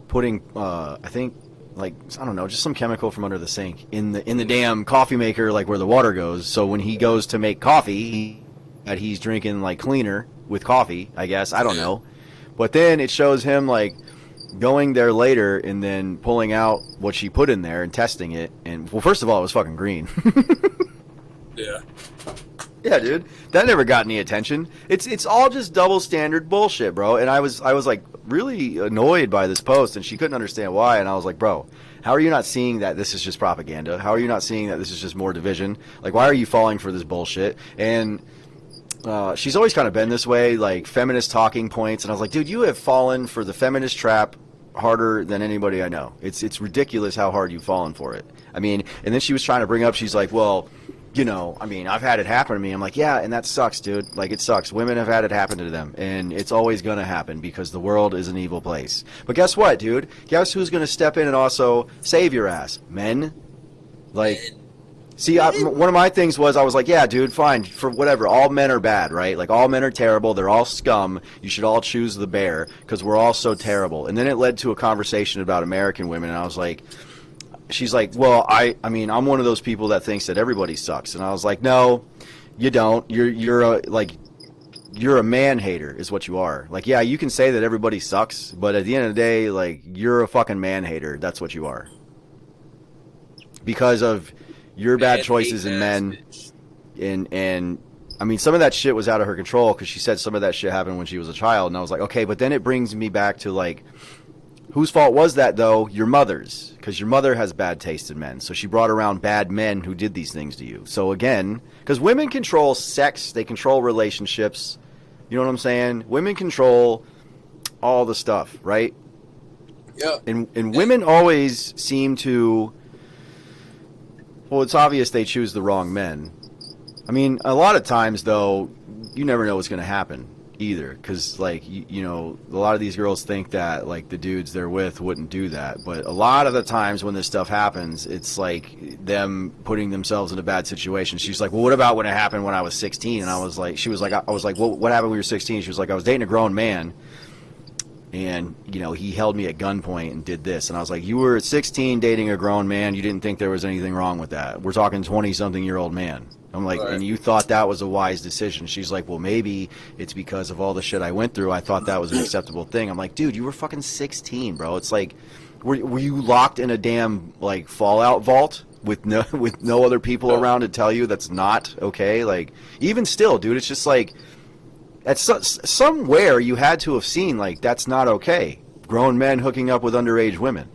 putting I think, like, I don't know, just some chemical from under the sink in the damn coffee maker, like where the water goes. So when he goes to make coffee, he's drinking like cleaner with coffee, I guess. I don't know. But then it shows him like going there later and then pulling out what she put in there and testing it. And well, first of all, it was fucking green. Yeah. Yeah, dude, that never got any attention. It's all just double standard bullshit, bro. And I was like really annoyed by this post, and she couldn't understand why. And I was like, bro, how are you not seeing that this is just propaganda? How are you not seeing that this is just more division? Like, why are you falling for this bullshit? And she's always kind of been this way, like feminist talking points. And I was like, dude, you have fallen for the feminist trap harder than anybody I know. It's ridiculous how hard you've fallen for it. I mean, and then she was trying to bring up, she's like, well, you know, I mean, I've had it happen to me. I'm like, yeah, and that sucks, dude. Like, it sucks. Women have had it happen to them, and it's always going to happen because the world is an evil place. But guess what, dude? Guess who's going to step in and also save your ass? Men. Like, see, one of my things was, I was like, yeah, dude, fine, for whatever. All men are bad, right? Like, all men are terrible. They're all scum. You should all choose the bear because we're all so terrible. And then it led to a conversation about American women, and I was like, she's like, well, I mean, I'm one of those people that thinks that everybody sucks. And I was like, no, you don't. You're a man hater is what you are. Like, yeah, you can say that everybody sucks, but at the end of the day, like, you're a fucking man hater. That's what you are. Because of your bad choices in men. And I mean, some of that shit was out of her control because she said some of that shit happened when she was a child. And I was like, okay, but then it brings me back to, like, whose fault was that, though? Your mother's. Because your mother has bad taste in men. So she brought around bad men who did these things to you. So again, because women control sex, they control relationships. You know what I'm saying? Women control all the stuff, right? Yeah. And women always seem to... Well, it's obvious they choose the wrong men. I mean, a lot of times, though, you never know what's going to happen either, because, like, you know, a lot of these girls think that, like, the dudes they're with wouldn't do that, but a lot of the times when this stuff happens, it's like them putting themselves in a bad situation. She's like, well, what about when it happened when I was 16? And I was like, well, what happened when you were 16? She was like, I was dating a grown man, and, you know, he held me at gunpoint and did this. And I was like, you were 16 dating a grown man, you didn't think there was anything wrong with that. We're talking 20-something-year-old man. I'm like, right. And you thought that was a wise decision. She's like, well, maybe it's because of all the shit I went through. I thought that was an acceptable thing. I'm like, dude, you were fucking 16, bro. It's like, were you locked in a damn, like, Fallout vault with no other people around to tell you that's not okay? Like, even still, dude, it's just like, somewhere you had to have seen, like, that's not okay. Grown men hooking up with underage women.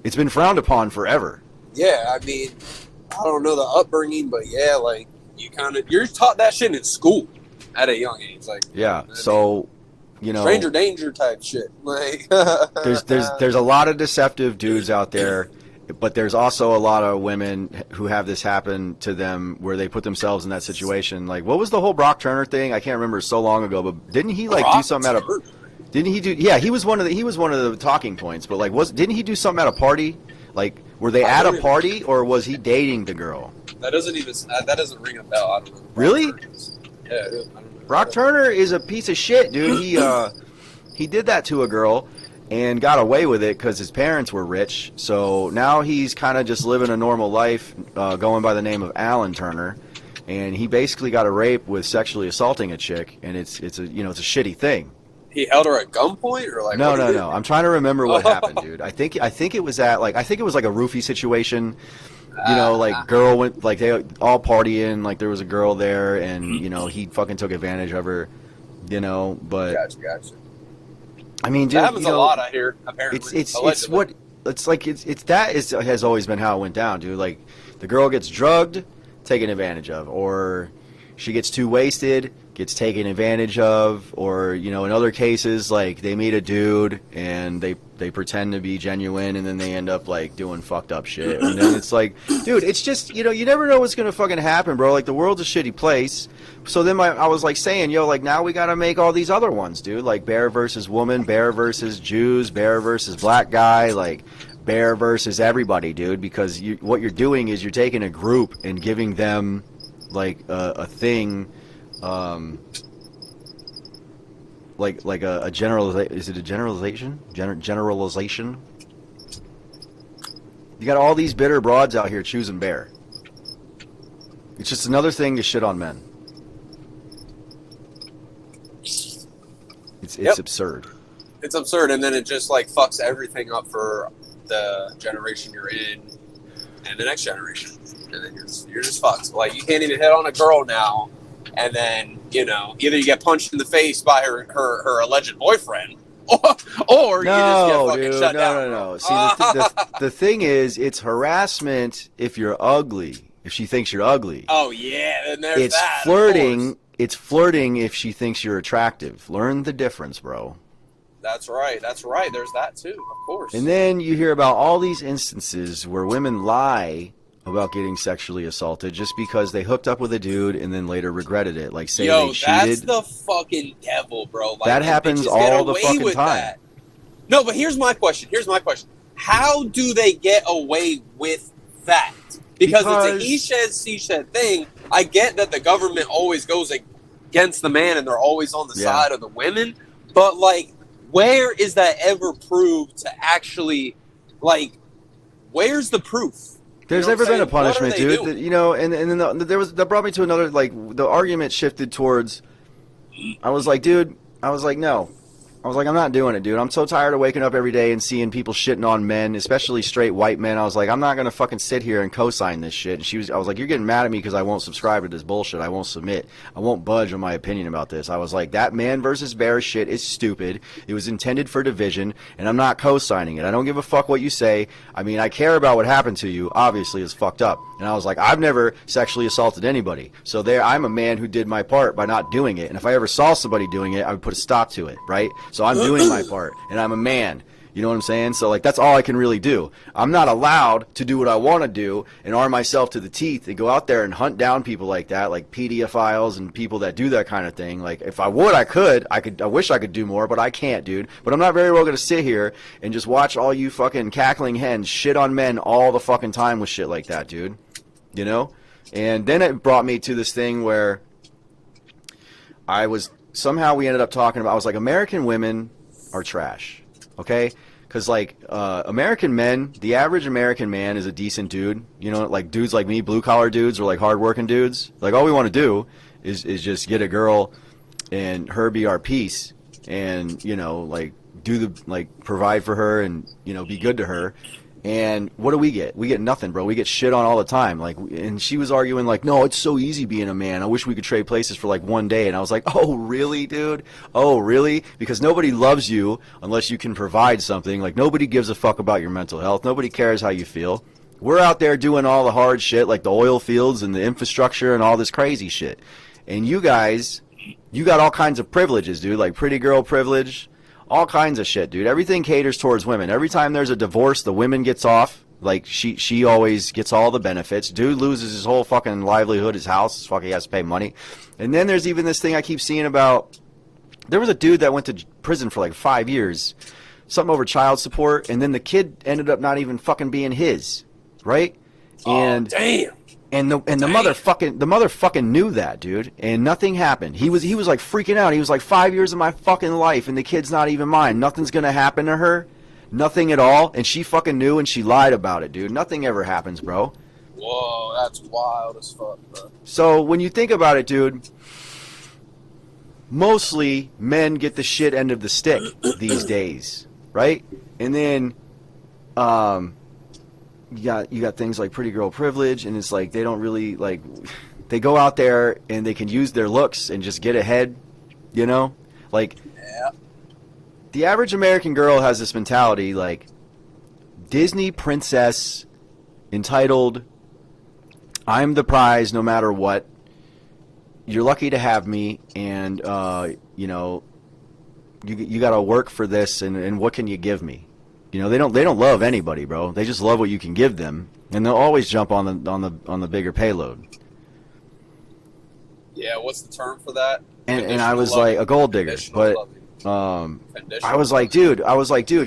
It's been frowned upon forever. Yeah, I mean, I don't know the upbringing, but yeah, like, you're taught that shit in school at a young age. Like, yeah, so, you know, stranger danger type shit. Like, there's a lot of deceptive dudes out there, but there's also a lot of women who have this happen to them where they put themselves in that situation. Like, what was the whole Brock Turner thing? I can't remember, so long ago, but didn't he, like, do something at a... Didn't he do... Yeah, he was one of the talking points, but, like, didn't he do something at a party? Like, were they at a party, or was he dating the girl? That doesn't ring a bell. I don't know. Really? Yeah, I don't know. Brock Turner is a piece of shit, dude. He did that to a girl and got away with it because his parents were rich. So now he's kind of just living a normal life, going by the name of Alan Turner, and he basically got a rape with sexually assaulting a chick, and it's a shitty thing. He held her at gunpoint, or like no. I'm trying to remember what happened, dude. I think it was like a roofie situation. You know, like, girl went, like, they all partying, like, there was a girl there, and, you know, he fucking took advantage of her, you know, but... Gotcha. I mean, dude, that happens a lot, I hear, apparently. It's has always been how it went down, dude. Like, the girl gets drugged, taken advantage of, or she gets too wasted, gets taken advantage of, or, you know, in other cases, like, they meet a dude and they pretend to be genuine and then they end up, like, doing fucked up shit. And then it's like, dude, it's just, you know, you never know what's gonna fucking happen, bro. Like, the world's a shitty place. So then I was, like, saying, yo, like, now we gotta make all these other ones, dude. Like, bear versus woman, bear versus Jews, bear versus black guy, like, bear versus everybody, dude. Because what you're doing is you're taking a group and giving them, like, a thing, like a generalization. Is it a generalization? Generalization? You got all these bitter broads out here choosing bear. It's just another thing to shit on men. It's absurd. It's absurd, and then it just like fucks everything up for the generation you're in and the next generation, and then you're just fucked. Like, you can't even hit on a girl now, and then, you know, either you get punched in the face by her alleged boyfriend, or you just get fucking shut down. No. See, the thing is, it's harassment if you're ugly. If she thinks you're ugly. Oh yeah, then there's it's that. Flirting. It's flirting if she thinks you're attractive. Learn the difference, bro. That's right. There's that too, of course. And then you hear about all these instances where women lie about getting sexually assaulted just because they hooked up with a dude and then later regretted it. Like, say they cheated. That's the fucking devil, bro. Like, that happens all the fucking time. That. No, but here's my question. How do they get away with that? Because it's a he said, she said thing. I get that the government always goes against the man and they're always on the side of the women. But, like, where is that ever proved to actually, like, where's the proof? There's never been a punishment, dude. That, you know, and then that brought me to another, like, the argument shifted towards, I was like, dude, no. I was like, I'm not doing it, dude. I'm so tired of waking up every day and seeing people shitting on men, especially straight white men. I was like, I'm not going to fucking sit here and co-sign this shit. And I was like, you're getting mad at me because I won't subscribe to this bullshit. I won't submit. I won't budge on my opinion about this. I was like, that man versus bear shit is stupid. It was intended for division, and I'm not co-signing it. I don't give a fuck what you say. I mean, I care about what happened to you. Obviously, it's fucked up. And I was like, I've never sexually assaulted anybody. So I'm a man who did my part by not doing it. And if I ever saw somebody doing it, I would put a stop to it, right? So I'm doing my part, and I'm a man. You know what I'm saying? So, like, that's all I can really do. I'm not allowed to do what I want to do and arm myself to the teeth and go out there and hunt down people like that, like pedophiles and people that do that kind of thing. Like, if I would, I could. I wish I could do more, but I can't, dude. But I'm not very well going to sit here and just watch all you fucking cackling hens shit on men all the fucking time with shit like that, dude. You know? And then it brought me to this thing where somehow we ended up talking about, I was like, American women are trash, okay? Because, like, American men, the average American man is a decent dude. You know, like, dudes like me, blue-collar dudes, or, like, hard-working dudes. Like, all we want to do is just get a girl and her be our piece and, you know, like, provide for her and, you know, be good to her. And what do we get? We get nothing, bro. We get shit on all the time. Like, and she was arguing like, no, it's so easy being a man. I wish we could trade places for like one day. And I was like, oh, really, dude? Oh, really? Because nobody loves you unless you can provide something. Like, nobody gives a fuck about your mental health. Nobody cares how you feel. We're out there doing all the hard shit, like the oil fields and the infrastructure and all this crazy shit. And you guys, you got all kinds of privileges, dude, like pretty girl privilege. All kinds of shit, dude. Everything caters towards women. Every time there's a divorce, the women gets off. Like, she always gets all the benefits. Dude loses his whole fucking livelihood, his house. He has to pay money. And then there's even this thing I keep seeing about, there was a dude that went to prison for like 5 years. Something over child support. And then the kid ended up not even fucking being his. Right? And damn. And the motherfucking knew that, dude, and nothing happened. He was like freaking out. He was like, 5 years of my fucking life, and the kid's not even mine. Nothing's gonna happen to her, nothing at all. And she fucking knew, and she lied about it, dude. Nothing ever happens, bro. Whoa, that's wild as fuck, bro. So when you think about it, dude, mostly men get the shit end of the stick these days, right? And then, you got things like pretty girl privilege, and it's like they don't really, like, they go out there and they can use their looks and just get ahead, you know? Like, yeah. The average American girl has this mentality, like, Disney princess entitled, I'm the prize no matter what. you're lucky to have me, and you know, you got to work for this, and what can you give me? You know, they don't love anybody, bro. They just love what you can give them, and they'll always jump on the bigger payload. Yeah, what's the term for that? And I was like a gold digger, but I was like, dude,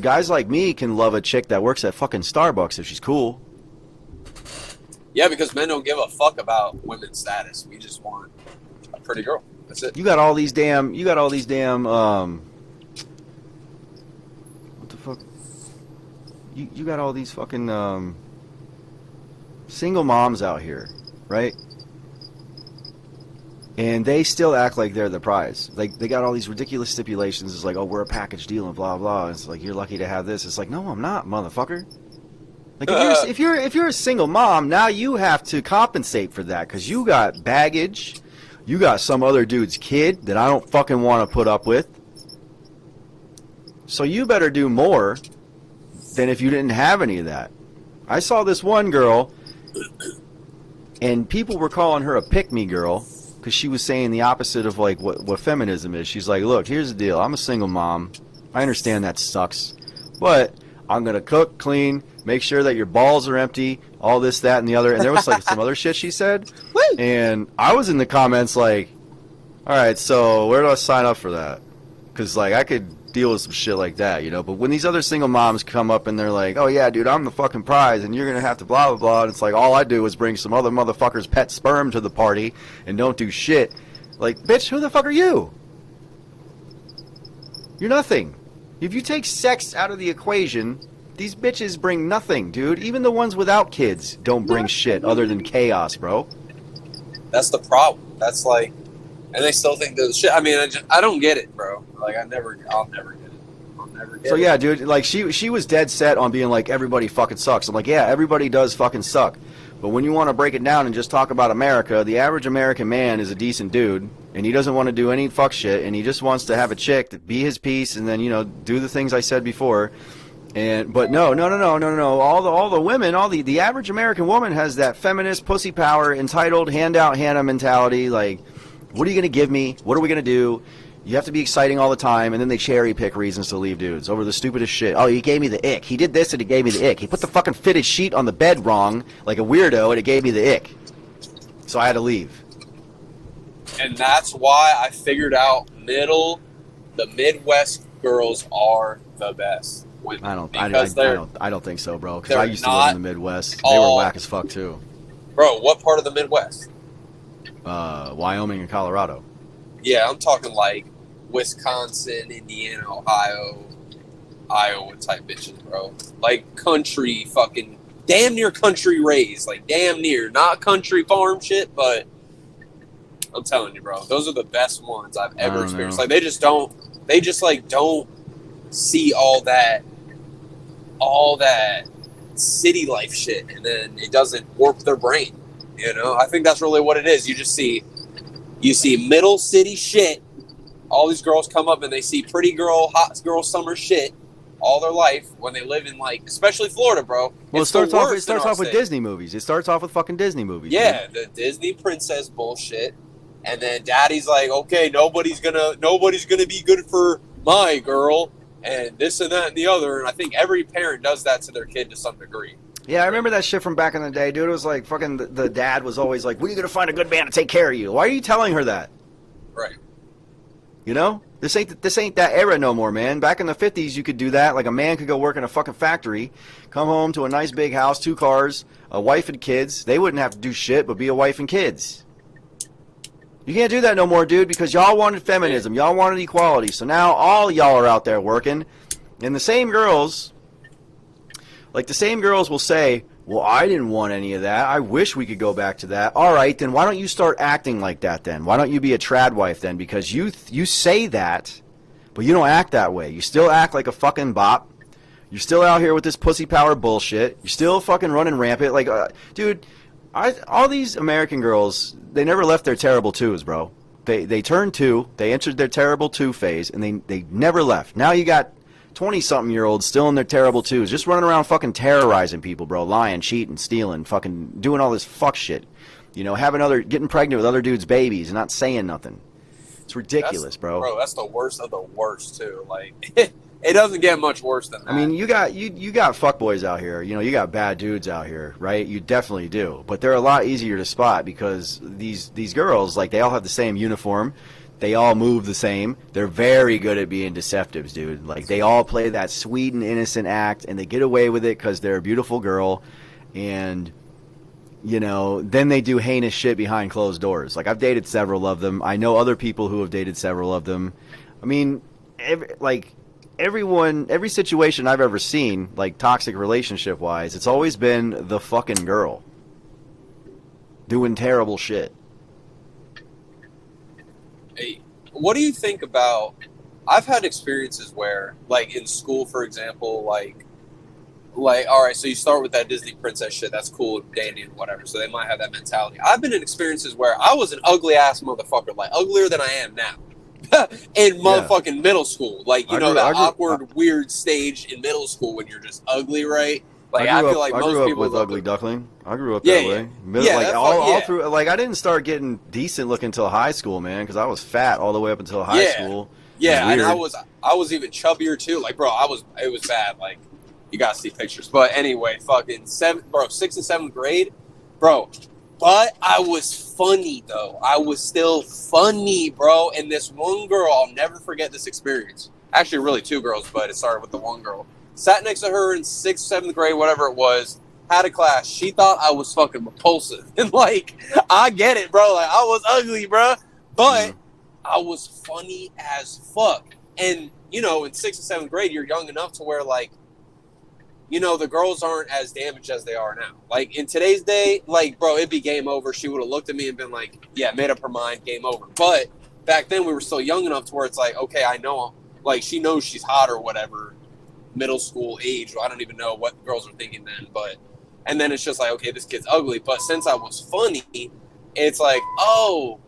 guys like me can love a chick that works at fucking Starbucks if she's cool. Yeah, because men don't give a fuck about women's status. We just want a pretty girl. That's it. You got all these damn what the fuck? You got all these fucking single moms out here, right? And they still act like they're the prize. Like, they got all these ridiculous stipulations. It's like, oh, we're a package deal and blah blah. It's like, you're lucky to have this. It's like, no, I'm not, motherfucker. Like, if you're a single mom, now you have to compensate for that because you got baggage, you got some other dude's kid that I don't fucking want to put up with. So you better do more than if you didn't have any of that. I saw this one girl, and people were calling her a pick-me girl because she was saying the opposite of like what feminism is. She's like, look, here's the deal. I'm a single mom. I understand that sucks, but I'm gonna cook, clean, make sure that your balls are empty, all this, that, and the other. And there was like some other shit she said. And I was in the comments like, all right, so where do I sign up for that? Because like I could deal with some shit like that, you know. But when these other single moms come up and they're like, oh yeah, dude, I'm the fucking prize, and you're gonna have to blah blah blah, and it's like all I do is bring some other motherfucker's pet sperm to the party and don't do shit. Like, bitch, who the fuck are you? You're nothing. If you take sex out of the equation, these bitches bring nothing, dude. Even the ones without kids don't bring shit other than chaos, bro. That's the problem. That's like, and they still think the shit. I mean, I don't get it, bro. Like, I'll never get it. I'll never get it. So yeah, dude, like she was dead set on being like, everybody fucking sucks. I'm like, yeah, everybody does fucking suck. But when you want to break it down and just talk about America, the average American man is a decent dude, and he doesn't want to do any fuck shit, and he just wants to have a chick that be his piece, and then, you know, do the things I said before. But no. All the women, the average American woman has that feminist pussy power, entitled handout Hannah mentality. Like, what are you gonna give me? What are we gonna do? You have to be exciting all the time, and then they cherry pick reasons to leave dudes over the stupidest shit. Oh, he gave me the ick. He did this and he gave me the ick. He put the fucking fitted sheet on the bed wrong, like a weirdo, and it gave me the ick. So I had to leave. And that's why I figured out the Midwest girls are the best. I don't think so, bro. Because I used to live in the Midwest. They were whack as fuck too. Bro, what part of the Midwest? Wyoming and Colorado. Yeah, I'm talking like Wisconsin, Indiana, Ohio, Iowa type bitches, bro. Like country fucking, damn near country raised. Like damn near. Not country farm shit, but I'm telling you, bro. Those are the best ones I've ever experienced. Like they just don't see all that city life shit, and then it doesn't warp their brain. You know, I think that's really what it is. You see middle city shit. All these girls come up and they see pretty girl, hot girl summer shit all their life when they live in, like, especially Florida, bro. Well, it starts off with Disney movies. It starts off with fucking Disney movies. Yeah, the Disney princess bullshit. And then daddy's like, okay, nobody's gonna be good for my girl, and this and that and the other. And I think every parent does that to their kid to some degree. Yeah, I remember that shit from back in the day, dude. It was like fucking the dad was always like, when are you going to find a good man to take care of you? Why are you telling her that? Right. You know? This ain't that era no more, man. Back in the 50s, you could do that. Like, a man could go work in a fucking factory, come home to a nice big house, 2 cars, a wife and kids. They wouldn't have to do shit but be a wife and kids. You can't do that no more, dude, because y'all wanted feminism. Y'all wanted equality. So now all y'all are out there working. And the same girls will say, well, I didn't want any of that. I wish we could go back to that. All right, then why don't you start acting like that then? Why don't you be a trad wife then? Because you say that, but you don't act that way. You still act like a fucking bop. You're still out here with this pussy power bullshit. You're still fucking running rampant. Like, dude, all these American girls, they never left their terrible twos, bro. They turned 2. They entered their terrible 2 phase, and they never left. Now you got 20-something-year-olds still in their terrible twos, just running around fucking terrorizing people, bro. Lying, cheating, stealing, fucking doing all this fuck shit. You know, getting pregnant with other dudes' babies and not saying nothing. It's ridiculous, bro. Bro, that's the worst of the worst too. Like, it doesn't get much worse than that. I mean, you got fuckboys out here. You know, you got bad dudes out here, right? You definitely do. But they're a lot easier to spot because these girls, like, they all have the same uniform. They all move the same. They're very good at being deceptives, dude. Like, they all play that sweet and innocent act, and they get away with it because they're a beautiful girl. And, you know, then they do heinous shit behind closed doors. Like, I've dated several of them. I know other people who have dated several of them. I mean, every situation I've ever seen, like, toxic relationship-wise, it's always been the fucking girl doing terrible shit. Hey, what do you think about? I've had experiences where, like, in school, for example, like, all right, so you start with that Disney princess shit. That's cool, dandy, and whatever. So they might have that mentality. I've been in experiences where I was an ugly ass motherfucker, like uglier than I am now, in motherfucking middle school. Like, you know, that awkward, weird stage in middle school when you're just ugly, right? Like, I feel like most people with ugly duckling. I grew up that way. All through. Like, I didn't start getting decent looking until high school, man, because I was fat all the way up until high school. Yeah, and I was even chubbier too. Like, bro, it was bad. Like, you gotta see pictures. But anyway, fucking 6th and 7th grade, bro. But I was funny though. I was still funny, bro. And this one girl, I'll never forget this experience. Actually, really 2 girls, but it started with the one girl. Sat next to her in 6th, 7th grade, whatever it was. Had a class. She thought I was fucking repulsive. And, like, I get it, bro. Like, I was ugly, bro. But I was funny as fuck. And, you know, in 6th and 7th grade, you're young enough to where, like, you know, the girls aren't as damaged as they are now. Like, in today's day, like, bro, it'd be game over. She would have looked at me and been like, yeah, made up her mind, game over. But back then, we were still young enough to where it's like, okay, I know, like, she knows she's hot or whatever. Middle school age. I don't even know what girls are thinking then, but and then it's just like, okay, this kid's ugly. But since I was funny, it's like, oh,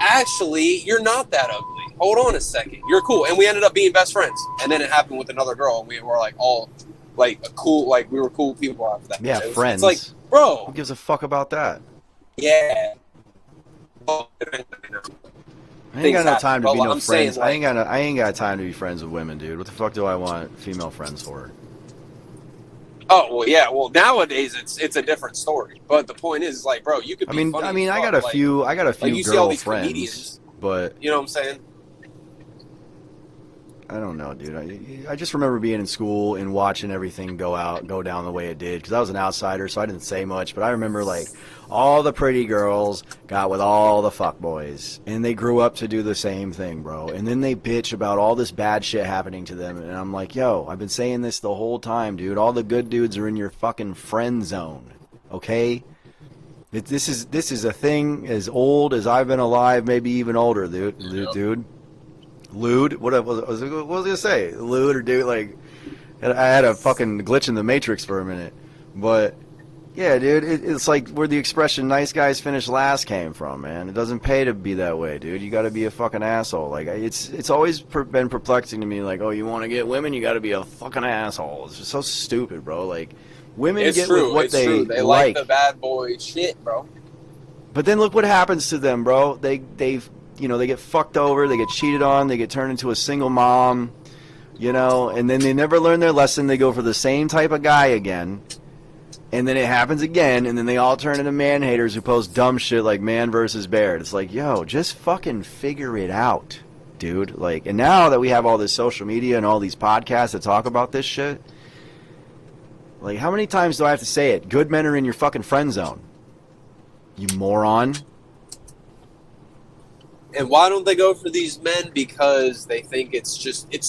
actually, you're not that ugly. Hold on a second, you're cool. And we ended up being best friends. And then it happened with another girl, and we were like all like cool, like we were cool people after that. Yeah, friends. It's like, bro, who gives a fuck about that? Yeah. I ain't got no time to be no I'm friends. saying, like, I ain't got time to be friends with women, dude. What the fuck do I want female friends for? Oh well, yeah. Well, nowadays it's a different story. But the point is, like, bro, you could. Be funny as I fuck. got a few. I got a few you see all these girlfriends, comedians, but you know what I'm saying? I don't know, dude. I just remember being in school and watching everything go down the way it did, because I was an outsider, so I didn't say much. But I remember, like, all the pretty girls got with all the fuckboys, and they grew up to do the same thing, bro. And then they bitch about all this bad shit happening to them, and I'm like, yo, I've been saying this the whole time, dude. All the good dudes are in your fucking friend zone, okay? This is a thing as old as I've been alive, maybe even older, dude. Lewd? What was I gonna say? Lewd or dude? Like, I had a fucking glitch in the Matrix for a minute. But yeah, dude, it's like where the expression "nice guys finish last" came from, man. It doesn't pay to be that way, dude. You got to be a fucking asshole. Like, it's always been perplexing to me. Like, oh, you want to get women, you got to be a fucking asshole. It's just so stupid, bro. Like, women get with what they like the bad boy shit, bro. But then look what happens to them, bro. They get fucked over, they get cheated on, they get turned into a single mom, you know, and then they never learn their lesson. They go for the same type of guy again, and then it happens again, and then they all turn into man haters who post dumb shit like man versus bear. It's like, yo, just fucking figure it out, dude. Like, and now that we have all this social media and all these podcasts that talk about this shit, like, how many times do I have to say it? Good men are in your fucking friend zone, you moron. And why don't they go for these men? Because they think it's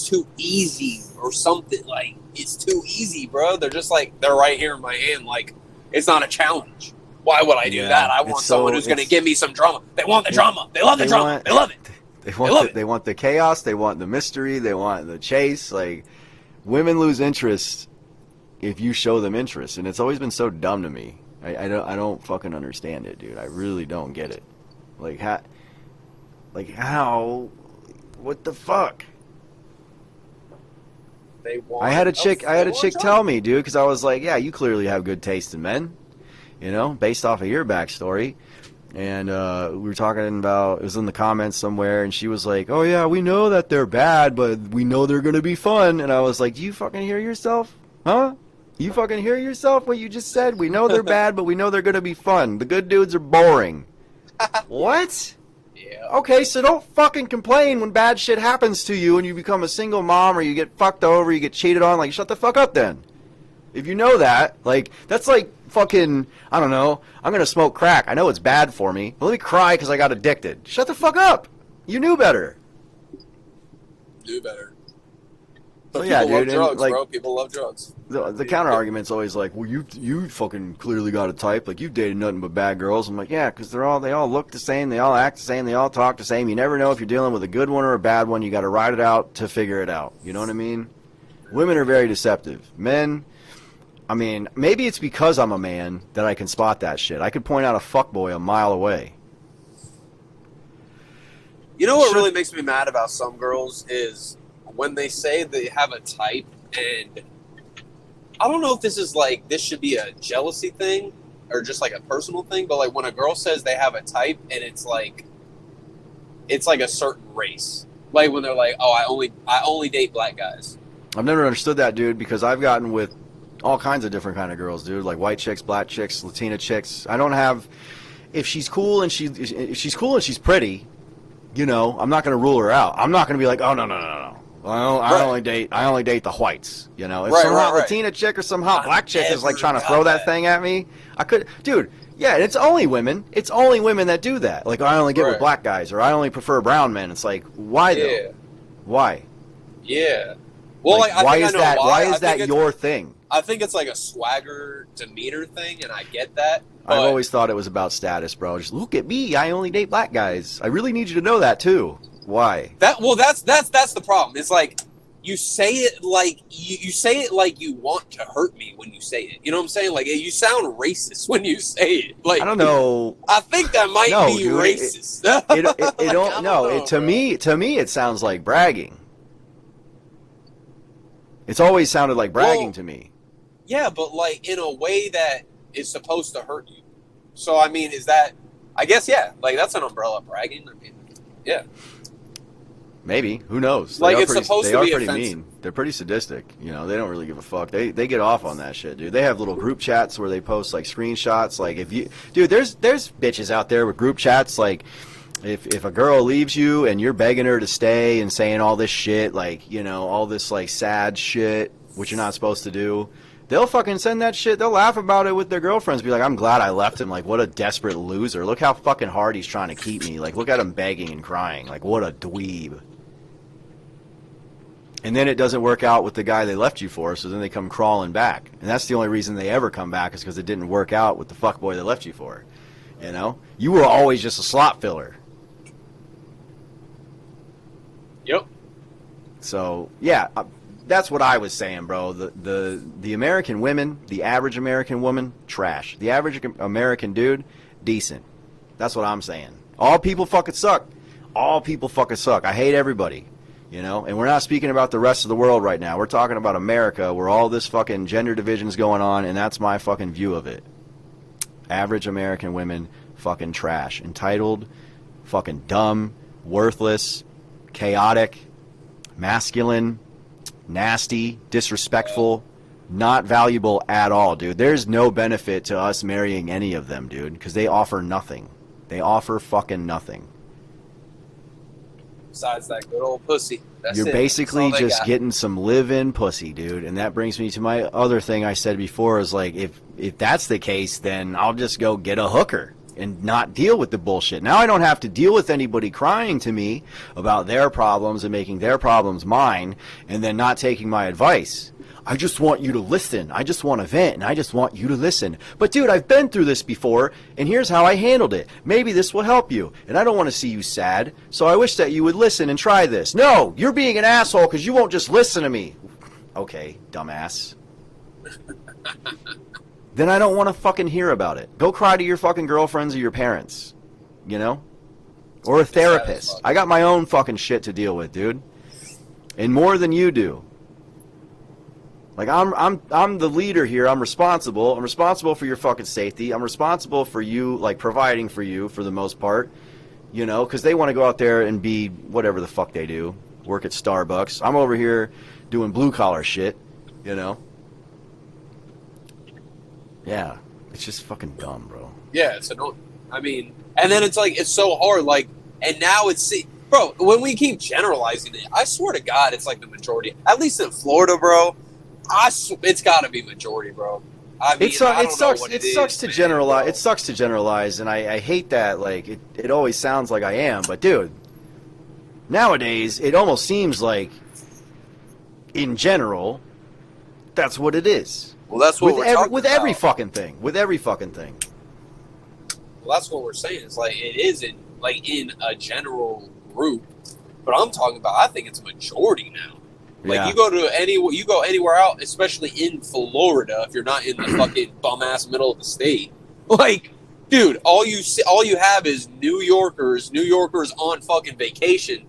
too easy or something. Like, it's too easy, bro. They're just like, they're right here in my hand. Like, it's not a challenge. Why would I do that? I want someone who's going to give me some drama. They want the drama. They love the drama. They love it. They want the chaos. They want the mystery. They want the chase. Like, women lose interest if you show them interest. And it's always been so dumb to me. I don't fucking understand it, dude. I really don't get it. How? What the fuck? I had a chick tell me, dude, because I was like, yeah, you clearly have good taste in men, you know, based off of your backstory. And we were talking about, it was in the comments somewhere, and she was like, oh yeah, we know that they're bad, but we know they're going to be fun. And I was like, do you fucking hear yourself? Huh? You fucking hear yourself what you just said? We know they're bad, but we know they're going to be fun. The good dudes are boring. What? Yeah. Okay, so don't fucking complain when bad shit happens to you and you become a single mom or you get fucked over, you get cheated on. Like, shut the fuck up then. If you know that, like, that's like fucking, I don't know, I'm going to smoke crack. I know it's bad for me. But let me cry because I got addicted. Shut the fuck up. You knew better. Do better. So But yeah, people love dude, drugs, and, like, bro. People love drugs. the counter argument's always like, well, you fucking clearly got a type. Like, you've dated nothing but bad girls. I'm like, yeah, because they all look the same, they all act the same, they all talk the same. You never know if you're dealing with a good one or a bad one. You got to ride it out to figure it out. You know what I mean? Women are very deceptive. Men, I mean, maybe it's because I'm a man that I can spot that shit. I could point out a fuckboy a mile away. You know what really makes me mad about some girls is when they say they have a type, and I don't know if this is like, this should be a jealousy thing or just like a personal thing, but like when a girl says they have a type and it's like a certain race. Like when they're like, oh, I only date black guys. I've never understood that, dude, because I've gotten with all kinds of different kind of girls, dude, like white chicks, black chicks, Latina chicks. I don't have, if she's cool and she's pretty, you know, I'm not going to rule her out. I'm not going to be like, oh, no. I only date the whites, you know. If some hot Latina chick or some hot black chick is like trying to throw that thing at me, I could, dude. Yeah, it's only women. It's only women that do that. Like, I only get with black guys, or I only prefer brown men. It's like, why though? Why? Yeah. Well, like, why is that? Why is that your thing? I think it's like a swagger demeanor thing, and I get that. I've always thought it was about status, bro. Just look at me. I only date black guys. I really need you to know that too. Why? That's the problem. It's like you say it like you say it like you want to hurt me when you say it. You know what I'm saying? Like, you sound racist when you say it. Like, I don't know. I think that might be dude, racist. It don't. No, to me, it sounds like bragging. It's always sounded like bragging to me. Yeah, but like in a way that is supposed to hurt you. So I mean, is that? I guess yeah. Like that's an umbrella bragging. I mean, yeah. Maybe. Who knows? Like it's supposed to be pretty offensive. mean. They're pretty sadistic. You know, they don't really give a fuck. They get off on that shit, dude. They have little group chats where they post like screenshots. Like if you, dude, there's bitches out there with group chats. Like if a girl leaves you and you're begging her to stay and saying all this shit, like, you know, all this like sad shit, which you're not supposed to do. They'll fucking send that shit. They'll laugh about it with their girlfriends. Be like, I'm glad I left him. Like, what a desperate loser. Look how fucking hard he's trying to keep me. Like, look at him begging and crying. Like, what a dweeb. And then it doesn't work out with the guy they left you for, so then they come crawling back. And that's the only reason they ever come back is because it didn't work out with the fuckboy they left you for. You know? You were always just a slot filler. Yep. So, yeah, that's what I was saying, bro. The American women, the average American woman, trash. The average American dude, decent. That's what I'm saying. All people fucking suck. All people fucking suck. I hate everybody. You know, and we're not speaking about the rest of the world right now. We're talking about America, where all this fucking gender division's going on, and that's my fucking view of it. Average American women, fucking trash. Entitled, fucking dumb, worthless, chaotic, masculine, nasty, disrespectful, not valuable at all, dude. There's no benefit to us marrying any of them, dude, because they offer nothing. They offer fucking nothing. Besides that good old pussy. You're basically just getting some live-in pussy, dude. And that brings me to my other thing I said before is like, if that's the case, then I'll just go get a hooker and not deal with the bullshit. Now I don't have to deal with anybody crying to me about their problems and making their problems mine and then not taking my advice. I just want you to listen. I just want to vent, and I just want you to listen. But, dude, I've been through this before, and here's how I handled it. Maybe this will help you, and I don't want to see you sad, so I wish that you would listen and try this. No, you're being an asshole because you won't just listen to me. Okay, dumbass. Then I don't want to fucking hear about it. Go cry to your fucking girlfriends or your parents, you know? Or a therapist. I got my own fucking shit to deal with, dude. And more than you do. Like I'm the leader here. I'm responsible. I'm responsible for your fucking safety. I'm responsible for you, like providing for you for the most part. You know, because they want to go out there and be whatever the fuck they do. Work at Starbucks. I'm over here doing blue collar shit. You know. Yeah, it's just fucking dumb, bro. Yeah, it's annoying. I mean, and then it's like it's so hard. Like, and now it's bro. When we keep generalizing it, I swear to God, it's like the majority. At least in Florida, bro. It's got to be majority, bro. I mean, it sucks to generalize. It sucks to generalize, and I hate that. Like it always sounds like I am, but dude, nowadays it almost seems like, in general, that's what it is. Well, that's what with every fucking thing. With every fucking thing. Well, that's what we're saying. It's like it isn't like in a general group, but I'm talking about. I think it's a majority now. Like Yeah. you go anywhere out, especially in Florida, if you're not in the fucking bum ass middle of the state. Like, dude, all you have is New Yorkers on fucking vacation,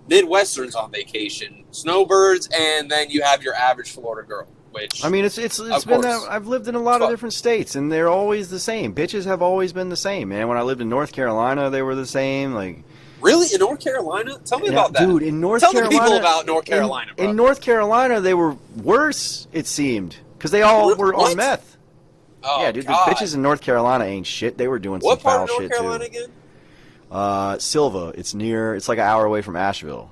Midwesterns on vacation, snowbirds, and then you have your average Florida girl. Which I mean, it's been that I've lived in a lot of different states, and they're always the same. Bitches have always been the same, man. When I lived in North Carolina, they were the same. Like, really in North Carolina? Tell me about that, dude. In North Tell Carolina, the people about North Carolina, bro. In North Carolina, they were worse. It seemed because they all were What? on meth. Oh, Yeah, dude. God. The bitches in North Carolina ain't shit. They were doing What some part foul of North shit Carolina too. again? Silva. It's like an hour away from Asheville.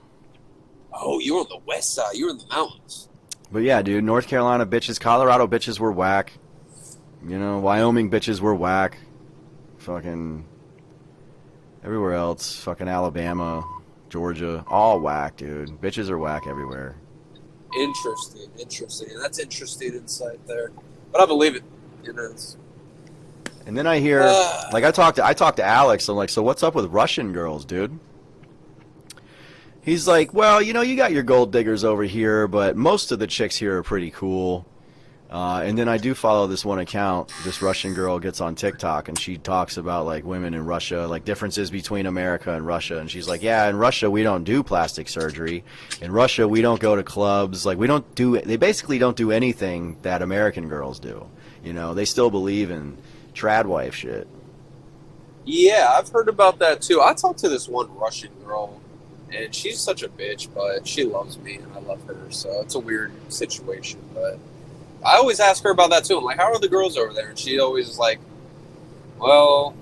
Oh, you're on the west side. You're in the mountains. But yeah, dude, North Carolina bitches, Colorado bitches were whack. You know, Wyoming bitches were whack. Fucking everywhere else, fucking Alabama, Georgia, all whack, dude. Bitches are whack everywhere. Interesting. That's interesting insight there. But I believe it. It is. And then I hear, like, I talked to Alex. I'm like, so what's up with Russian girls, dude? He's like, well, you know, you got your gold diggers over here, but most of the chicks here are pretty cool. And then I do follow this one account. This Russian girl gets on TikTok, and she talks about, like, women in Russia, like, differences between America and Russia. And she's like, yeah, in Russia, we don't do plastic surgery. In Russia, we don't go to clubs. Like, they basically don't do anything that American girls do. You know, they still believe in trad wife shit. Yeah, I've heard about that too. I talked to this one Russian girl, and she's such a bitch, but she loves me and I love her. So it's a weird situation, but I always ask her about that too. I'm like, how are the girls over there? And she always is like, well,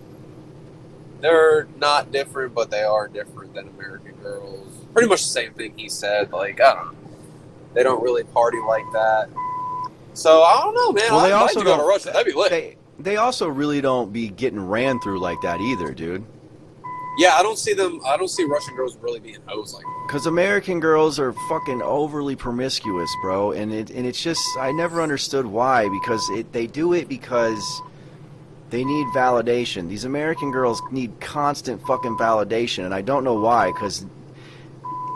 they're not different, but they are different than American girls. Pretty much the same thing he said. Like, I don't know. They don't really party like that. So I don't know, man. Well, they I'd like also to go to don't- Russia. That'd be lit. They also really don't be getting ran through like that either, dude. Yeah, I don't see Russian girls really being hoes like that. Because American girls are fucking overly promiscuous, bro, and it's just I never understood why. Because they do it because they need validation. These American girls need constant fucking validation, and I don't know why. Because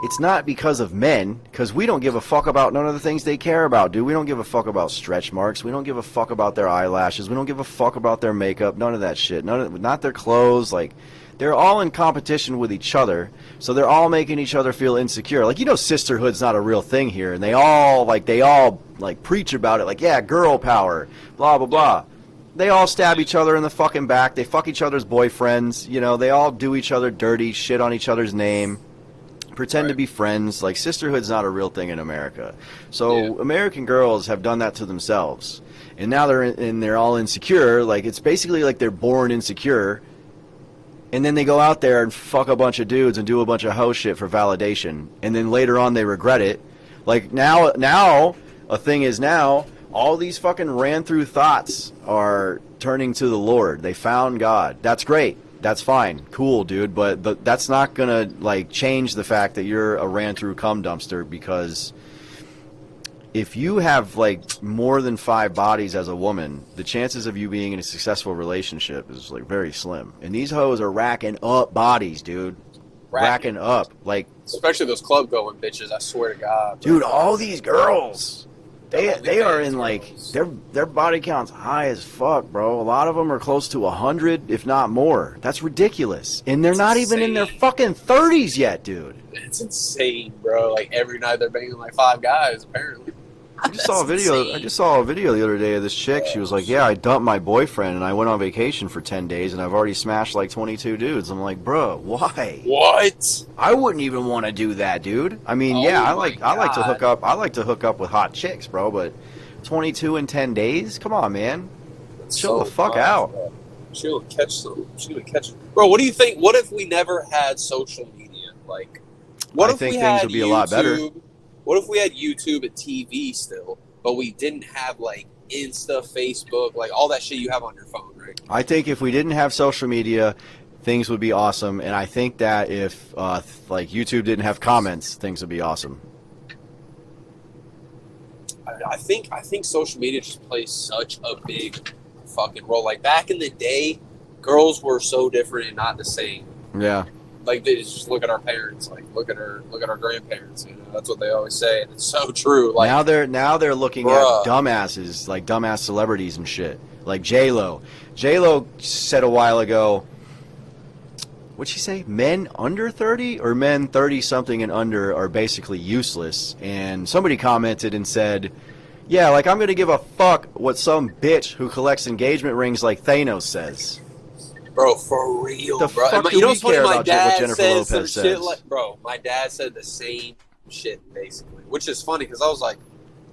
it's not because of men, because we don't give a fuck about none of the things they care about, dude. We don't give a fuck about stretch marks. We don't give a fuck about their eyelashes. We don't give a fuck about their makeup. None of that shit. Not their clothes. Like, they're all in competition with each other, so they're all making each other feel insecure. Like, you know, sisterhood's not a real thing here, and they all preach about it. Like, yeah, girl power, blah blah blah. They all stab each other in the fucking back. They fuck each other's boyfriends. You know, they all do each other dirty, shit on each other's name. Pretend to be friends. Like, sisterhood's not a real thing in America. So American girls have done that to themselves, and now they're all insecure. Like, it's basically like they're born insecure, and then they go out there and fuck a bunch of dudes and do a bunch of hoe shit for validation, and then later on they regret it. Like, now a thing is now all these fucking ran through thoughts are turning to the Lord. They found God. That's great. That's fine. Cool, dude. But that's not going to, like, change the fact that you're a ran-through cum dumpster, because if you have, like, more than 5 bodies as a woman, the chances of you being in a successful relationship is, like, very slim. And these hoes are racking up bodies, dude. Racking up. Like, especially those club going bitches, I swear to God. Dude, all these girls, they are in, like, their body count's high as fuck, bro. A lot of them are close to 100, if not more. That's ridiculous. And they're not even in their fucking 30s yet, dude. It's insane, bro. Like, every night they're banging like 5 guys, apparently. I just saw a video. I just saw a video the other day of this chick. She was like, "Yeah, I dumped my boyfriend and I went on vacation for 10 days and I've already smashed like 22 dudes." I'm like, "Bro, why?" What? I wouldn't even want to do that, dude. I mean, Oh yeah, I my like to God. hook up. I like to hook up with hot chicks, bro. But 22 in 10 days? Come on, man. Chill the fuck out. Bro. She would catch some. She would catch. Bro, what do you think? What if we never had social media? Like, what I if think we things had would be a lot better. YouTube? What if we had YouTube and TV still, but we didn't have like Insta, Facebook, like all that shit you have on your phone, right? I think if we didn't have social media, things would be awesome. And I think that if like YouTube didn't have comments, things would be awesome. I think social media just plays such a big fucking role. Like back in the day, girls were so different and not the same. Yeah. Like they just look at our parents, like look at our grandparents. You know, that's what they always say, and it's so true. Like now they're looking Bruh. at dumbasses, like dumbass celebrities and shit. Like J-Lo. J-Lo said a while ago, what'd she say? Men under 30 or men 30 something and under are basically useless. And somebody commented and said, yeah, like I'm going to give a fuck what some bitch who collects engagement rings like Thanos says. bro, for real, The bro. fuck And do you know we what's funny? care My about what dad Jennifer said some Lopez shit says? like, bro. My dad said the same shit basically, which is funny because I was like,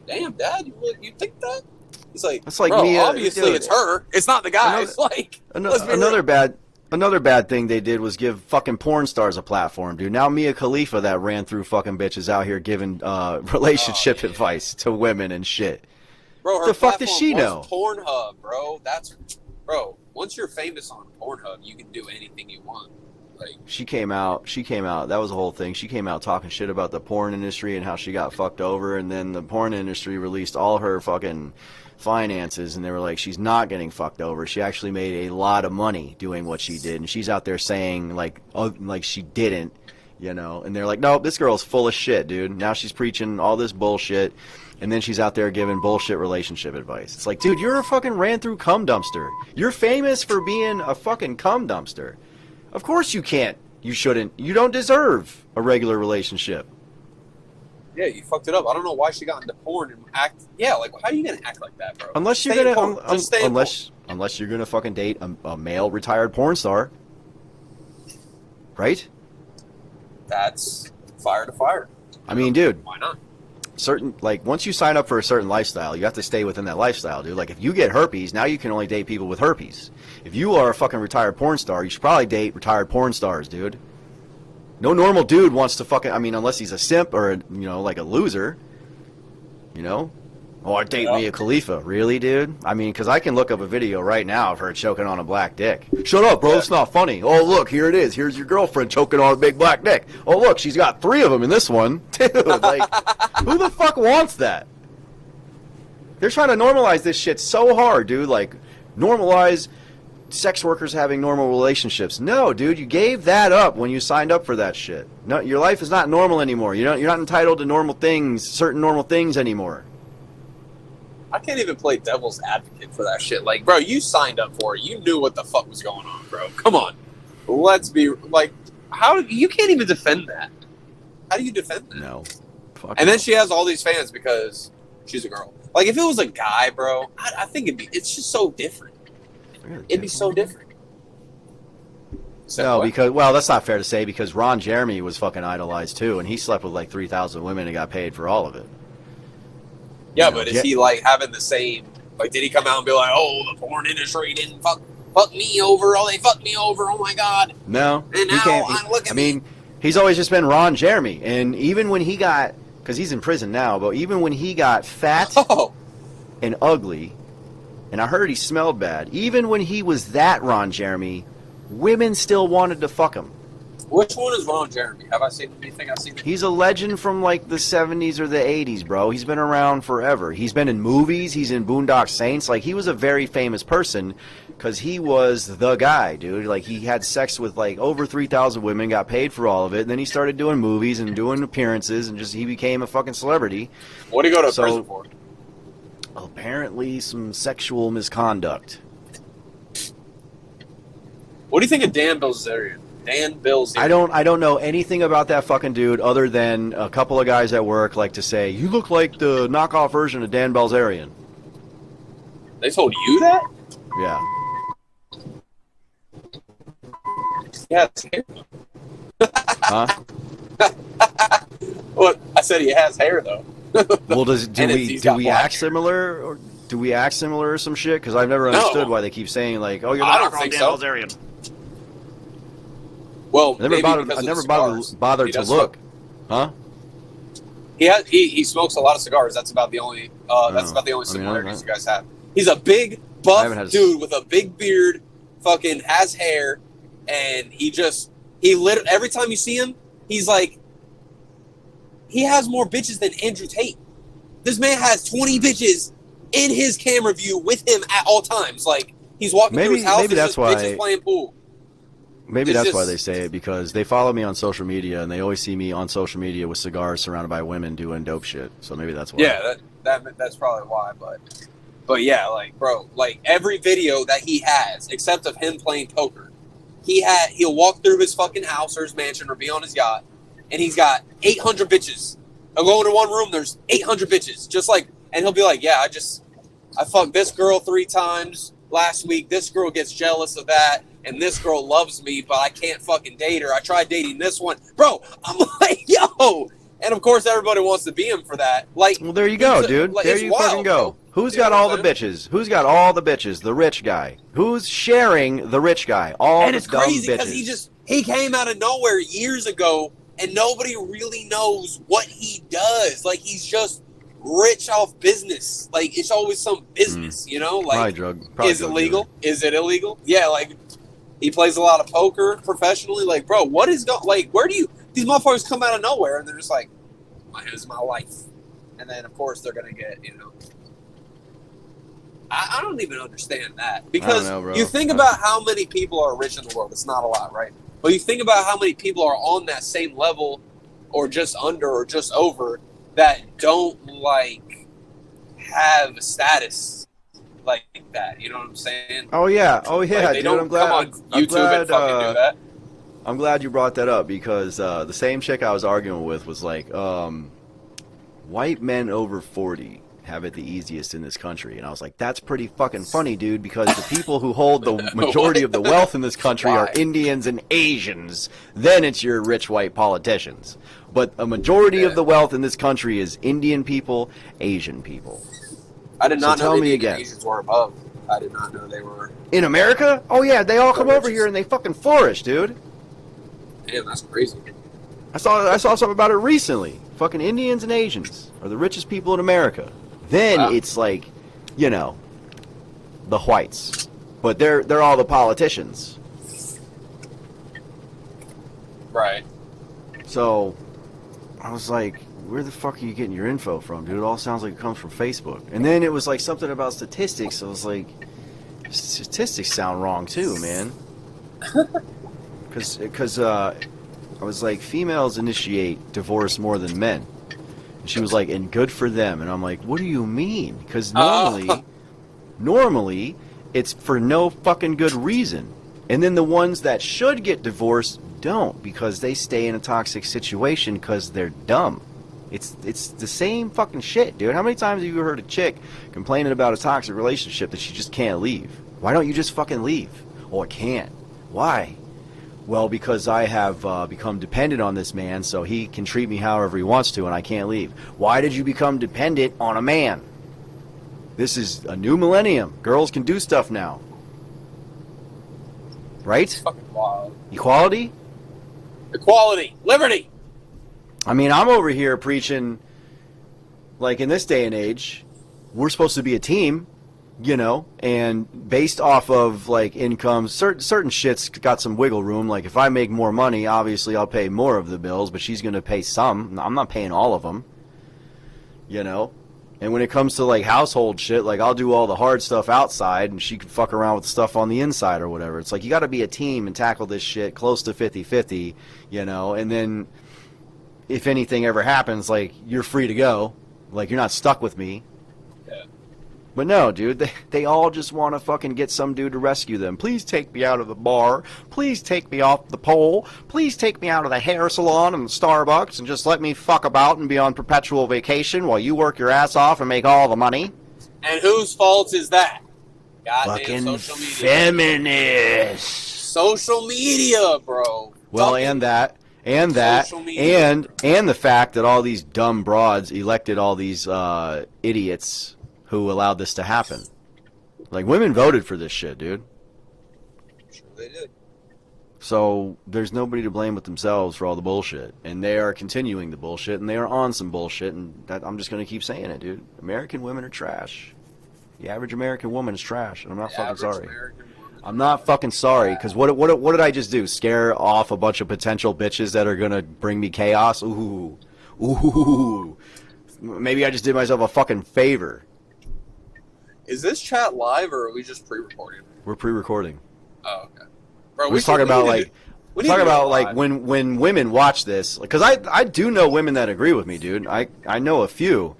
"Damn, Dad, you think that?" He's like, That's like bro, me, obviously dude. it's her. It's not the guy. It's like let's be Another real. Another bad thing they did was give fucking porn stars a platform, dude. Now Mia Khalifa that ran through fucking bitches out here giving relationship advice to women and shit. Bro, her The fuck does platform she was know? Pornhub, bro. Bro. Once you're famous on Pornhub, you can do anything you want. Like, She came out. That was the whole thing. She came out talking shit about the porn industry and how she got fucked over, and then the porn industry released all her fucking finances, and they were like, she's not getting fucked over. She actually made a lot of money doing what she did, and she's out there saying like she didn't, you know. And they're like, no, this girl's full of shit, dude. Now she's preaching all this bullshit, and then she's out there giving bullshit relationship advice. It's like, dude, you're a fucking ran through cum dumpster. You're famous for being a fucking cum dumpster. Of course you can't. You shouldn't. You don't deserve a regular relationship. yeah, you fucked it up. I don't know why she got into porn and act. Yeah, like how are you gonna act like that, bro? Unless you're Stay in gonna, porn. Just stay in porn. unless you're gonna fucking date a male retired porn star, right? That's fire to fire. I mean, dude, Why not? once you sign up for a certain lifestyle, you have to stay within that lifestyle, dude. Like if you get herpes, now you can only date people with herpes. If you are a fucking retired porn star, you should probably date retired porn stars, dude. No normal dude wants to fucking, I mean, unless he's a simp or like a loser, you know. Oh, I date Mia Khalifa, really, dude? I mean, because I can look up a video right now of her choking on a black dick. Shut up, bro. It's not funny. Oh, look, here it is. Here's your girlfriend choking on a big black dick. Oh, look, she's got 3 of them in this one. Dude, like, who the fuck wants that? They're trying to normalize this shit so hard, dude. Like, normalize sex workers having normal relationships. No, dude, you gave that up when you signed up for that shit. No, your life is not normal anymore. You're not entitled to normal things, certain normal things anymore. I can't even play devil's advocate for that shit. Like, bro, you signed up for it. You knew what the fuck was going on, bro. Come on. Let's be like, how you can't even defend that. How do you defend that? No. Fuck And no. then she has all these fans because she's a girl. Like, if it was a guy, bro, I think it's just so different. It'd be so different. So No, what? because, well, that's not fair to say because Ron Jeremy was fucking idolized too, and he slept with like 3,000 women and got paid for all of it. Yeah, You know, but is he like having the same? Like, did he come out and be like, "Oh, the porn industry didn't fuck me over. Oh, they fucked me over. Oh my god." No, And he now can't. look at I mean, he's always just been Ron Jeremy, and even when he got, because he's in prison now, but even when he got fat Oh, and ugly, and I heard he smelled bad, even when he was that Ron Jeremy, women still wanted to fuck him. which one is Ron Jeremy? Have I seen? Do you think I've seen it? He's a legend from like the 70s or the 80s, bro. He's been around forever. He's been in movies. He's in Boondock Saints. Like, he was a very famous person because he was the guy, dude. Like, he had sex with like over 3,000 women, got paid for all of it. And then he started doing movies and doing appearances, and just he became a fucking celebrity. What do you go to So- prison for? Apparently, some sexual misconduct. What do you think of Dan Bilzerian? Dan Bilzerian. I don't know anything about that fucking dude other than a couple of guys at work like to say, you look like the knockoff version of Dan Bilzerian. They told you that? Yeah. Yeah. Huh? Well, I said he has hair though. Well, do And we he's got black act hair. similar, or do we act similar or some shit? Because I've never No. understood why they keep saying like, "Oh, you're the I don't knockoff think Dan so. Bilzerian." Well, I never maybe bothered. because I of never the bothered cigars. bothered He to does look. Huh? He smokes a lot of cigars. That's about the only I similarities don't you guys have. He's a big I buff haven't had a dude with a big beard, fucking has hair, and every time you see him, he's like, he has more bitches than Andrew Tate. This man has 20 bitches in his camera view with him at all times. Like, he's walking through his house, Maybe there's that's just why. bitches playing pool. Maybe It's that's why just- they say it, because they follow me on social media and they always see me on social media with cigars surrounded by women doing dope shit. So maybe that's why. Yeah, that's probably why. But yeah, like, bro, like every video that he has, except of him playing poker, he'll walk through his fucking house or his mansion or be on his yacht, and he's got 800 bitches. I'll go into one room, there's 800 bitches, just like, and he'll be like, yeah, I fucked this girl 3 times last week. This girl gets jealous of that. And this girl loves me, but I can't fucking date her. I tried dating this one. Bro, I'm like, yo. And of course, everybody wants to be him for that. Like, Well, there you go, it's- dude. like, There it's you wild, fucking go. bro. Who's You know got what all I'm the saying? bitches? Who's got all the bitches? The rich guy. Who's sharing the rich guy? All And the it's dumb crazy because bitches. he came out of nowhere years ago, and nobody really knows what he does. Like, he's just rich off business. Like, it's always some business, you know? Like, Probably is it drug legal? dealer. Is it illegal? Yeah, like, he plays a lot of poker professionally. Like, bro, what is going? Like, where do you? These motherfuckers come out of nowhere and they're just like, "Here's my life," and then of course they're gonna get, you know. I don't even understand that, because know, bro. you think about how many people are rich in the world. It's not a lot, right? But you think about how many people are on that same level, or just under, or just over, that don't like have a status like that. You know what I'm saying? Oh yeah, Like, they dude. don't I'm glad. come on I'm YouTube glad, and fucking do that. I'm glad you brought that up, because the same chick I was arguing with was like, white men over 40 have it the easiest in this country. And I was like, that's pretty fucking funny, dude, because the people who hold the majority of the wealth in this country are Why? Indians and Asians. Then it's your rich white politicians. But a majority of the wealth in this country is Indian people, Asian people. I did not So tell know me the again. Asians were above. I did not know they were. In America? Oh yeah, they all come The over richest. here and they fucking flourish, dude. Damn, that's crazy. I saw something about it recently. Fucking Indians and Asians are the richest people in America. Then Wow. it's like, you know, the whites. But they're all the politicians. Right. So I was like, where the fuck are you getting your info from, dude? It all sounds like it comes from Facebook. And then it was like something about statistics. I was like, statistics sound wrong too, man. Because I was like, females initiate divorce more than men. And she was like, and good for them. And I'm like, what do you mean? Because normally it's for no fucking good reason. And then the ones that should get divorced don't, because they stay in a toxic situation because they're dumb. It's the same fucking shit, dude. How many times have you heard a chick complaining about a toxic relationship that she just can't leave? Why don't you just fucking leave? Oh, I can't. Why? Well, because I have become dependent on this man, so he can treat me however he wants to, and I can't leave. Why did you become dependent on a man? This is a new millennium. Girls can do stuff now. Right? Fucking wild. Equality? Equality. Liberty. I mean, I'm over here preaching, like, in this day and age, we're supposed to be a team, you know, and based off of, like, income, certain shit's got some wiggle room. Like, if I make more money, obviously I'll pay more of the bills, but she's going to pay some. I'm not paying all of them, you know. And when it comes to, like, household shit, like, I'll do all the hard stuff outside, and she can fuck around with stuff on the inside or whatever. It's like, you got to be a team and tackle this shit close to 50-50, you know, and then if anything ever happens, like, you're free to go. Like, you're not stuck with me. Yeah. But no, dude, they all just want to fucking get some dude to rescue them. Please take me out of the bar. Please take me off the pole. Please take me out of the hair salon and the Starbucks and just let me fuck about and be on perpetual vacation while you work your ass off and make all the money. And whose fault is that? Goddamn Fucking social media. feminists. Social media, bro. Well, Fucking and that, social media. and the fact that all these dumb broads elected all these idiots who allowed this to happen. Like, women voted for this shit, dude. Sure they did. So there's nobody to blame but themselves for all the bullshit, and they are continuing the bullshit, and they are on some bullshit, and that, I'm just gonna keep saying it, dude. American women are trash. The average American woman is trash, and I'm not fucking sorry. I'm not fucking sorry, because what did I just do? Scare off a bunch of potential bitches that are gonna bring me chaos? Ooh. Maybe I just did myself a fucking favor. Is this chat live or are we just pre-recording? We're pre-recording. Oh, okay. Bro, We're talking about when women watch this, because I do know women that agree with me, dude. I know a few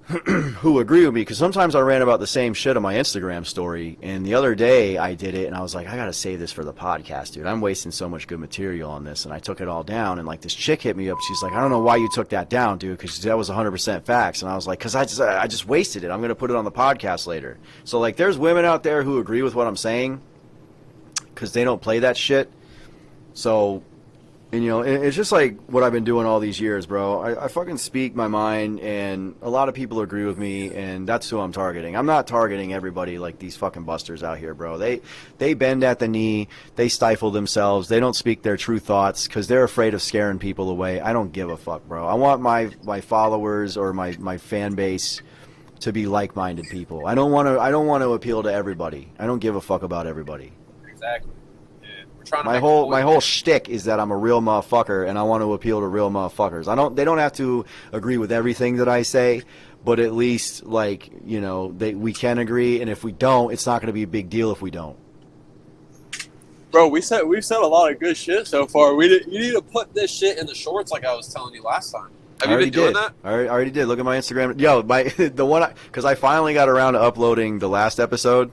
who agree with me, because sometimes I ran about the same shit on my Instagram story, and the other day I did it, and I was like, I gotta save this for the podcast, dude. I'm wasting so much good material on this, and I took it all down, and like this chick hit me up. She's like, I don't know why you took that down, dude, because that was 100% facts, and I was like, because I just wasted it. I'm gonna put it on the podcast later. So like, there's women out there who agree with what I'm saying, because they don't play that shit. So, and you know, it's just like what I've been doing all these years, bro. I fucking speak my mind, and a lot of people agree with me, and that's who I'm targeting. I'm not targeting everybody like these fucking busters out here, bro. They bend at the knee, they stifle themselves, they don't speak their true thoughts because they're afraid of scaring people away. I don't give a fuck, bro. I want my followers or my fan base to be like-minded people. I don't want to appeal to everybody. I don't give a fuck about everybody. Exactly. Yeah. We're trying to My whole shtick is that I'm a real motherfucker, and I want to appeal to real motherfuckers. They don't have to agree with everything that I say, but at least, like, you know, we can agree, and if we don't, it's not going to be a big deal if we don't. Bro, we've said a lot of good shit so far. You need to put this shit in the shorts like I was telling you last time. Have you been doing that? I already did. Look at my Instagram. Yo, the one, because I finally got around to uploading the last episode.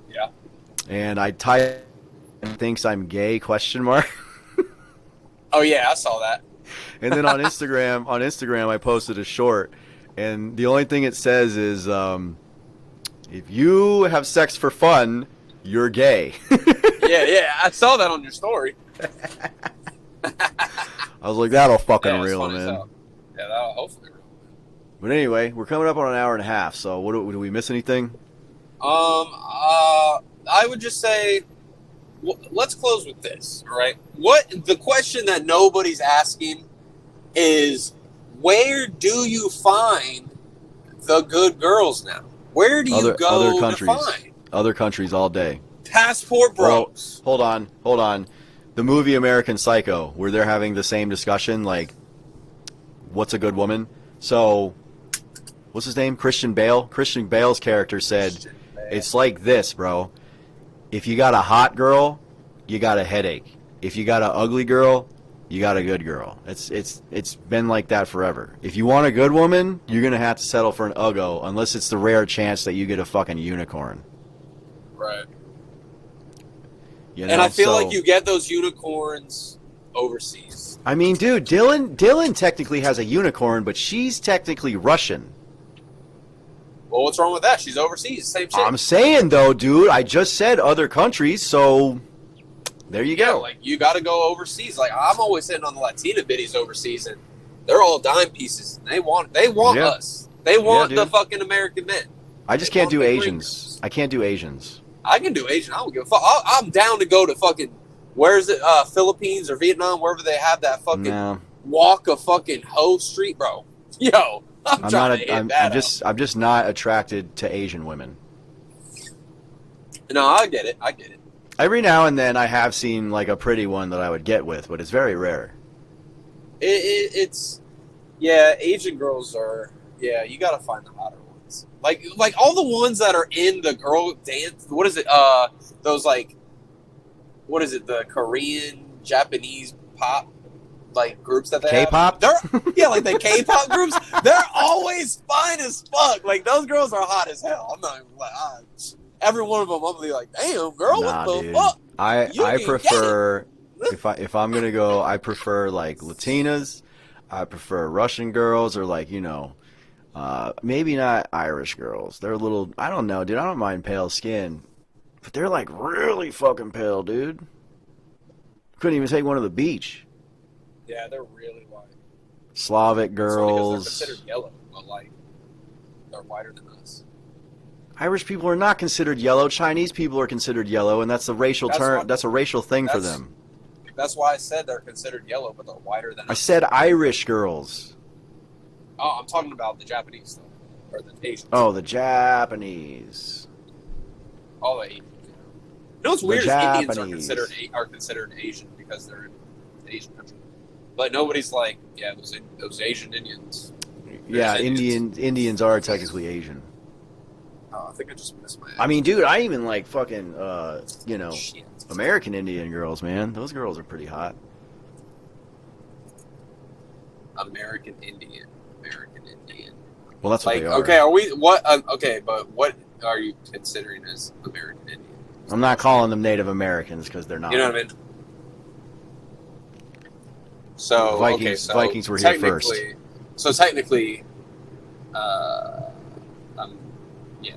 Yeah. And I typed thinks I'm gay ? Oh yeah, I saw that. And then on Instagram I posted a short, and the only thing it says is if you have sex for fun, you're gay. yeah, I saw that on your story. I was like, that'll fucking reel him in. Yeah, that'll hopefully reel. But anyway, we're coming up on an hour and a half, so do we miss anything? I would just say, let's close with this, all right? The question that nobody's asking is, where do you find the good girls now? Where do you go other countries, to find? Other countries all day. Passport bros. Well, hold on. The movie American Psycho, where they're having the same discussion, like, what's a good woman? So, what's his name? Christian Bale? Christian Bale's character said, it's like this, bro. If you got a hot girl, you got a headache. If you got an ugly girl, you got a good girl. It's been like that forever. If you want a good woman, you're going to have to settle for an uggo, unless it's the rare chance that you get a fucking unicorn. Right. You know? And I feel like you get those unicorns overseas. I mean, dude, Dylan technically has a unicorn, but she's technically Russian. Well, what's wrong with that? She's overseas. Same shit. I'm saying, though, dude, I just said other countries, so there you go. Like, you got to go overseas. Like, I'm always hitting on the Latina biddies overseas, and they're all dime pieces. They want us. They want the fucking American men. I just can't do Asians. I can't do Asians. I can do Asian. I don't give a fuck. I'm down to go to fucking, where is it, Philippines or Vietnam, wherever they have that fucking walk a fucking hoe street, bro. Yo. I'm just not attracted to Asian women. No, I get it. Every now and then I have seen like a pretty one that I would get with, but it's very rare. It's Asian girls are, you gotta find the hotter ones. Like all the ones that are in the girl dance, what is it, those like, what is it, the Korean, Japanese pop, like groups that they have. K-pop? They're like the K-pop groups. They're always fine as fuck. Like those girls are hot as hell. I'm not even like every one of them. I'm gonna be like, damn, girl, Nah, what the dude. fuck? I You can prefer if I'm gonna go, I prefer like Latinas. I prefer Russian girls or like, you know, maybe not Irish girls. They're a little, I don't know, dude. I don't mind pale skin, but they're like really fucking pale, dude. Couldn't even take one to the beach. Yeah, they're really white. Slavic It's only 'cause girls. they're considered yellow, but like they're whiter than us. Irish people are not considered yellow. Chinese people are considered yellow, and that's a racial That's term. what- That's a racial thing for that's- them. That's why I said they're considered yellow, but they're whiter than I us. said Irish girls. Oh, I'm talking about the Japanese stuff or the Asians. Oh, the Japanese. All the Asians. You know what's weird is Indians Japanese. are considered Asian because they're in the Asian country. But nobody's like, yeah, those Asian Indians. Yeah, There's Indians. Indians are technically Asian. Oh, I think I just missed my. I mean, dude, I even like fucking, you know, Shit. American Indian girls, man. Those girls are pretty hot. American Indian. American Indian. Well, that's what Like, they are. okay, are we what? Okay, but what are you considering as American Indian? I'm not calling them Native Americans because they're not. You know what I mean? So Vikings- okay, so Vikings were here first. technically- So technically, yeah,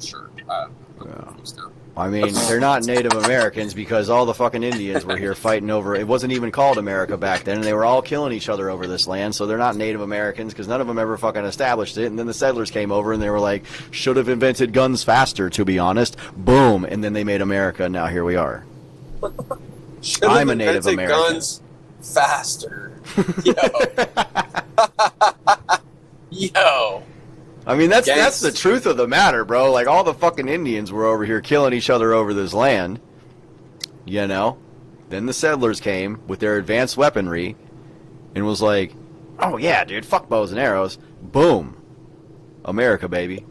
sure. I'm Yeah. confused now. I mean, they're not Native Americans because all the fucking Indians were here fighting over. It wasn't even called America back then, and they were all killing each other over this land. So they're not Native Americans because none of them ever fucking established it. And then the settlers came over and they were like, should have invented guns faster, to be honest. Boom, and then they made America, and now here we are. Should've I'm a Native invented American. Guns faster, yo, yo. I mean, that's Gangs. the truth of the matter, bro. Like, all the fucking Indians were over here killing each other over this land, you know? Then the settlers came with their advanced weaponry and was like, oh, yeah, dude, fuck bows and arrows. Boom. America, baby.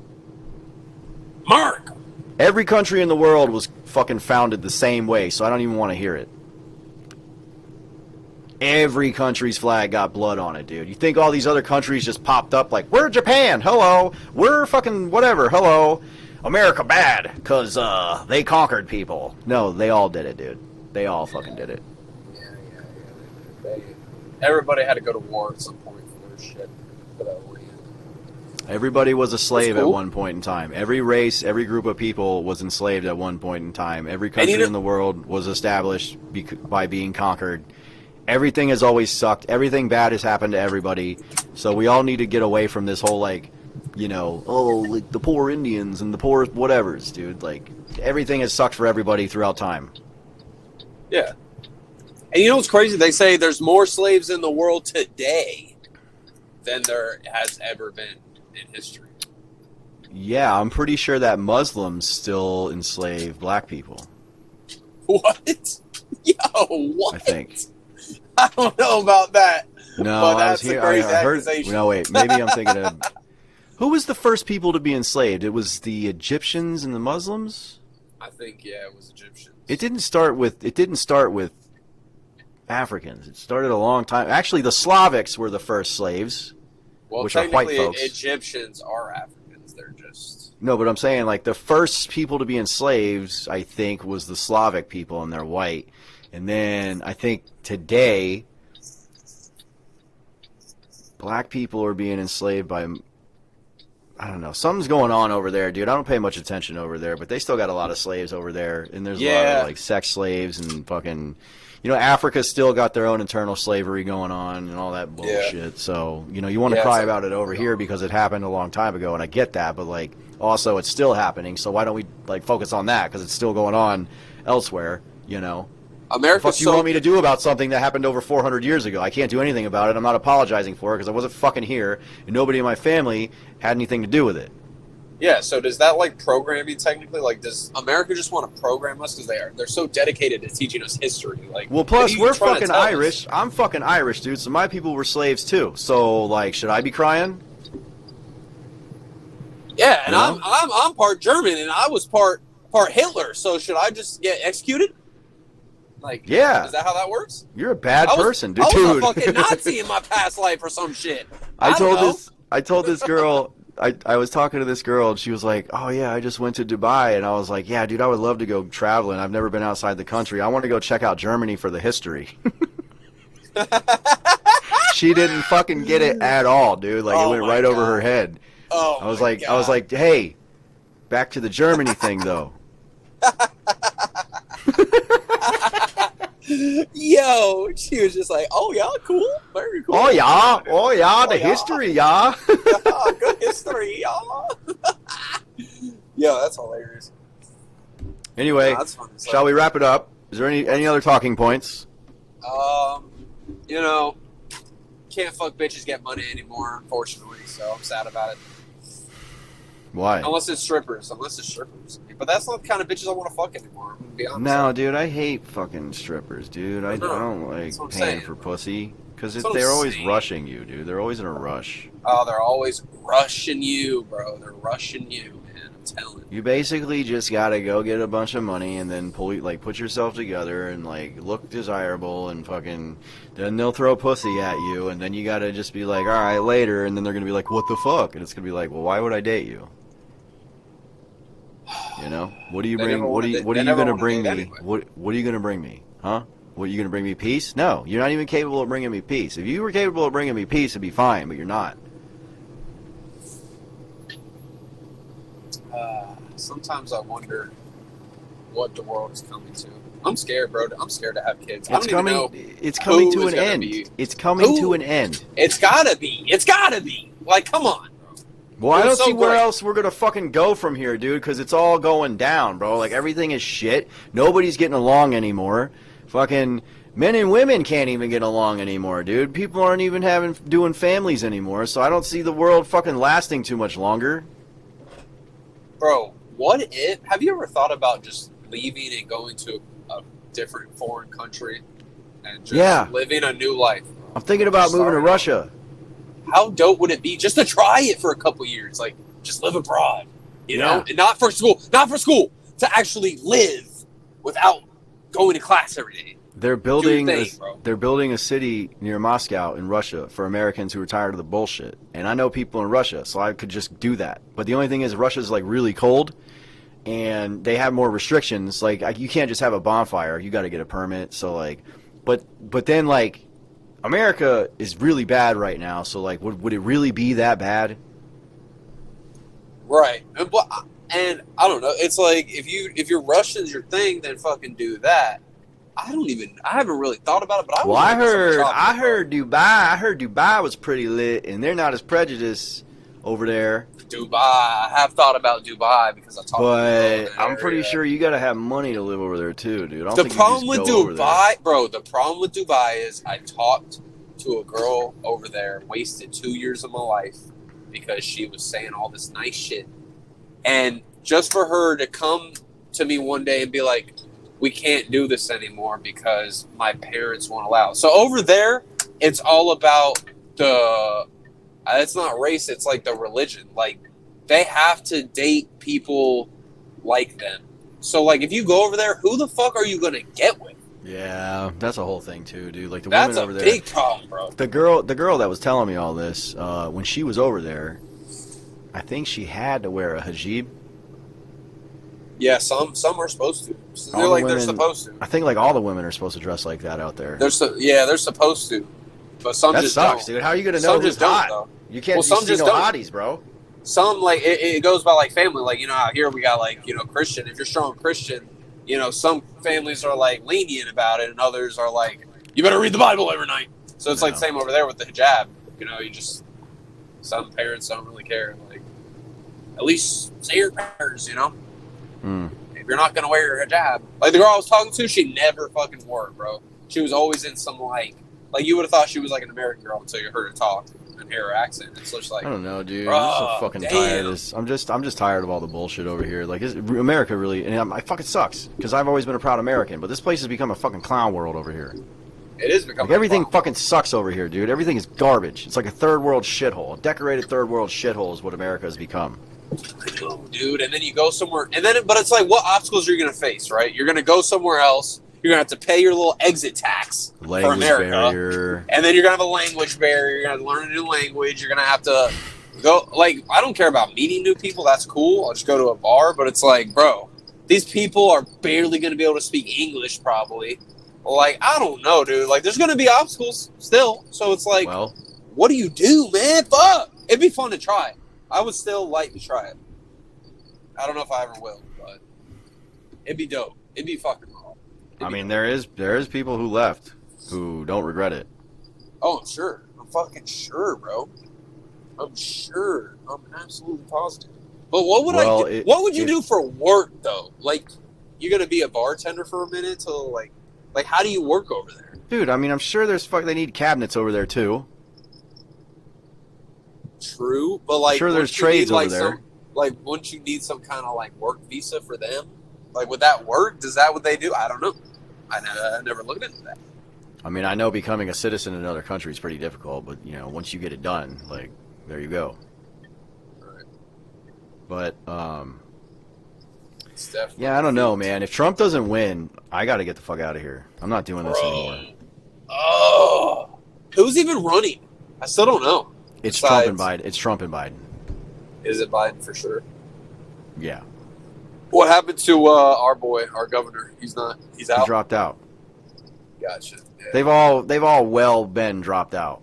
Mark. Every country in the world was fucking founded the same way, so I don't even want to hear it. Every country's flag got blood on it, dude. You think all these other countries just popped up like, we're Japan, hello. We're fucking whatever, hello. America bad, because they conquered people. No, they all did it, dude. They all fucking did it. Yeah. Everybody had to go to war at some point for their shit. For that land. Everybody was a slave That's at cool. one point in time. Every race, every group of people was enslaved at one point in time. Every country know- in the world was established by being conquered. Everything has always sucked. Everything bad has happened to everybody. So we all need to get away from this whole, like, you know, oh, like the poor Indians and the poor whatevers, dude. Like, everything has sucked for everybody throughout time. Yeah. And you know what's crazy? They say there's more slaves in the world today than there has ever been in history. Yeah, I'm pretty sure that Muslims still enslave black people, What? Yo, what? I think. I don't know about that. No, But I was that's a here. crazy I heard. accusation. No, wait. Maybe I'm thinking of. Who was the first people to be enslaved? It was the Egyptians and the Muslims. I think it was Egyptians. It didn't start with. It didn't start with Africans. It started a long time. Actually, the Slavics were the first slaves. well, which are white technically, folks. Egyptians are Africans. They're just No, but I'm saying like the first people to be enslaved, I think, was the Slavic people, and they're white. And then I think today, black people are being enslaved by, I don't know, something's going on over there, dude. I don't pay much attention over there, but they still got a lot of slaves over there, and there's a lot Yeah. of like sex slaves and fucking, you know, Africa's still got their own internal slavery going on and all that bullshit. So, you know, you want to Yeah, cry it's about it over here because it happened a long time ago, and I get that, but like also it's still happening. So why don't we like focus on that because it's still going on elsewhere, you know? What the America's fuck do you want me to do about something that happened over 400 years ago? I can't do anything about it. I'm not apologizing for it because I wasn't fucking here, and nobody in my family had anything to do with it. Yeah, so does that like programming technically? Like, does America just want to program us because they're so dedicated to teaching us history? Like, Well, what plus are you we're trying to fucking tell us? Irish. I'm fucking Irish, dude. So my people were slaves too. So like, should I be crying? Yeah, and You know? I'm part German and I was part Hitler. So should I just get executed? Like, Yeah. is that how that works? You're a bad person, dude. I was a fucking Nazi in my past life or some shit. I don't know. told this girl, I was talking to this girl, and she was like, oh, yeah, I just went to Dubai. And I was like, yeah, dude, I would love to go traveling. I've never been outside the country. I want to go check out Germany for the history. She didn't fucking get it at all, dude. Like, it went right over her head. Oh, I was like, hey, back to the Germany thing, though. Yo, she was just like, oh, yeah, cool. Very cool. Oh, yeah. The yeah. history, yeah. Oh, good history, y'all. Yo, that's hilarious. Anyway, No, that's funny. shall we wrap it up? Is there any other talking points? You know, can't fuck bitches get money anymore, unfortunately, so I'm sad about it. Why? Unless it's strippers. But that's not the kind of bitches I want to fuck anymore, I'm gonna be honest. No, dude, I hate fucking strippers, dude. I don't like That's what I'm paying saying. for pussy. Because That's what they're I'm always saying. rushing you, dude. They're always in a rush. Oh, they're always rushing you, bro. They're rushing you, man. I'm telling you. You basically just gotta go get a bunch of money and then put yourself together and like look desirable and fucking. Then they'll throw pussy at you and then you gotta just be like, all right, later. And then they're gonna be like, what the fuck? And it's gonna be like, well, why would I date you? You know, what are you They bring? never What are wanna you? date- What they are you never gonna wanna bring me? date anyway. What are you gonna bring me? Huh? What, are you gonna bring me peace? No, you're not even capable of bringing me peace. If you were capable of bringing me peace, it'd be fine, but you're not. Sometimes I wonder what the world is coming to. I'm scared, bro. I'm scared to have kids. I It's don't even coming. know. It's coming who to is an gonna end. be- It's coming Who? to an end. It's gotta be. It's gotta be. Like, come on. Well, I It don't was so see where great. else we're gonna fucking go from here, dude. Because it's all going down, bro. Like everything is shit. Nobody's getting along anymore. Fucking men and women can't even get along anymore, dude. People aren't even doing families anymore. So I don't see the world fucking lasting too much longer. Bro, what if... Have you ever thought about just leaving and going to a different foreign country and just Yeah. living a new life? I'm thinking about moving to Sorry. Russia. How dope would it be just to try it for a couple years? Like, just live abroad, you know? Yeah. And not for school, to actually live without going to class every day. They're building. thing, bro. They're building a city near Moscow in Russia for Americans who are tired of the bullshit. And I know people in Russia, so I could just do that. But the only thing is, Russia's like really cold, and they have more restrictions. Like you can't just have a bonfire; you got to get a permit. So like, but then like, America is really bad right now. So like, would it really be that bad? Right. And I don't know. It's like if you're Russian's your thing, then fucking do that. I haven't really thought about it, but Well, I I heard Dubai was pretty lit, and they're not as prejudiced over there. Dubai. I have thought about Dubai because I talked. But I'm pretty sure you gotta have money to live over there too, dude. I don't The think problem you with just go over there. Dubai, bro, the problem with Dubai is I talked to a girl over there, wasted 2 years of my life because she was saying all this nice shit. And just for her to come to me one day and be like, we can't do this anymore because my parents won't allow it. So over there, it's all about it's not race, it's like the religion. Like, they have to date people like them. So, like, if you go over there, who the fuck are you going to get with? Yeah, that's a whole thing too, dude. Like the That's women a over there. big problem, bro. The girl that was telling me all this, when she was over there, I think she had to wear a hijab. Yeah, some are supposed to. So All they're the like they're women- supposed to. I think like all the women are supposed to dress like that out there. They're supposed to. But some That just sucks, don't. dude. How are you gonna know Some who's just don't, hot? though. You can't Well, just some see just no don't. hotties, bro. Some, like, it goes by, like, family. Like, you know how here we got, like, you know, Christian. If you're strong Christian, you know, some families are, like, lenient about it, and others are like, you better read the Bible every night. So it's like Yeah. the same over there with the hijab. You know, some parents don't really care. Like, at least say your prayers, you know? Mm. If you're not going to wear your hijab. Like, the girl I was talking to, she never fucking wore it, bro. She was always in some, like you would have thought she was, like, an American girl until you heard her talk and hear her accent. It's just like, I don't know, dude. Bruh, I'm so fucking tired of damn. this. I'm just tired of all the bullshit over here. Like America really, and it fucking sucks because I've always been a proud American, but this place has become a fucking clown world over here. it is becoming Like everything a problem. fucking sucks over here, dude. Everything is garbage. It's like a third world shithole. A decorated third world shithole is what America has become. I know, dude. And then you go somewhere, but it's like, what obstacles are you going to face, right? You're going to go somewhere else. You're gonna have to pay your little exit tax for Language America, barrier. and then you're gonna have a language barrier. You're gonna learn a new language. You're gonna have to go. Like, I don't care about meeting new people. That's cool. I'll just go to a bar. But it's like, bro, these people are barely gonna be able to speak English, probably. Like, I don't know, dude. Like, there's gonna be obstacles still. So it's like, Well, what do you do, man? Fuck. It'd be fun to try. I would still like to try it. I don't know if I ever will, but it'd be dope. It'd be fucking raw. I mean, there is people who left who don't regret it. Oh, I'm sure. I'm fucking sure, bro. I'm sure. I'm absolutely positive. But what would Well, I do? What would you do for work, though? Like, you're gonna be a bartender for a minute till like how do you work over there? Dude, I mean, I'm sure they need cabinets over there too. True, but like, Sure, there's wouldn't you need, trades over there. Wouldn't you need some kind of like work visa for them? Like, would that work? Is that what they do? I don't know. I never looked into that. I mean, I know becoming a citizen in another country is pretty difficult, but you know, once you get it done, like, there you go. Right. But It's definitely yeah, I don't know, man. If Trump doesn't win, I got to get the fuck out of here. I'm not doing this anymore. Oh, who's even running? I still don't know. It's Besides- Trump and Biden. It's Trump and Biden. Is it Biden for sure? Yeah, What happened to our boy, our governor? He's not. He's he out. dropped out. Gotcha. Yeah, They've all well been dropped out.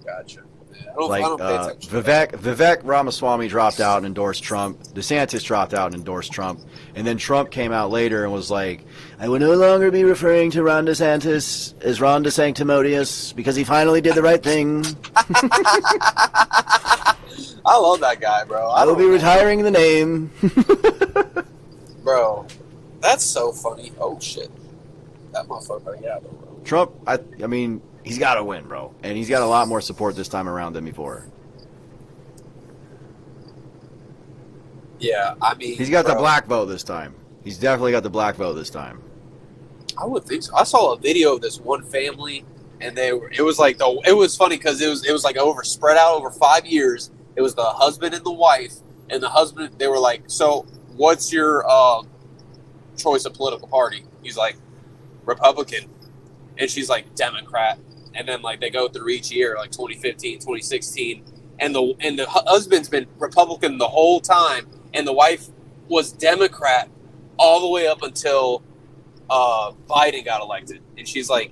gotcha. Yeah, I Like don't pay attention. to Vivek Ramaswamy dropped out and endorsed Trump. DeSantis dropped out and endorsed Trump. And then Trump came out later and was like, I will no longer be referring to Ron DeSantis as Ron DeSanctimonious because he finally did the right thing. that. I love that guy, bro. I will don't be know. retiring the name. Bro, that's so funny. Oh shit, that motherfucker. Yeah, bro. Trump, I mean, he's got to win, bro. And he's got a lot more support this time around than before. Yeah, I mean, He's got the bro, black vote this time. He's definitely got the black vote this time. I would think so. I saw a video of this one family, and it was like it was funny because it was like spread out over 5 years. It was the husband and the wife, and the husband. They were like, "So, what's your choice of political party?" He's like, "Republican," and she's like, "Democrat." And then like they go through each year, like 2015, 2016, and the husband's been Republican the whole time, and the wife was Democrat all the way up until Biden got elected. And she's like,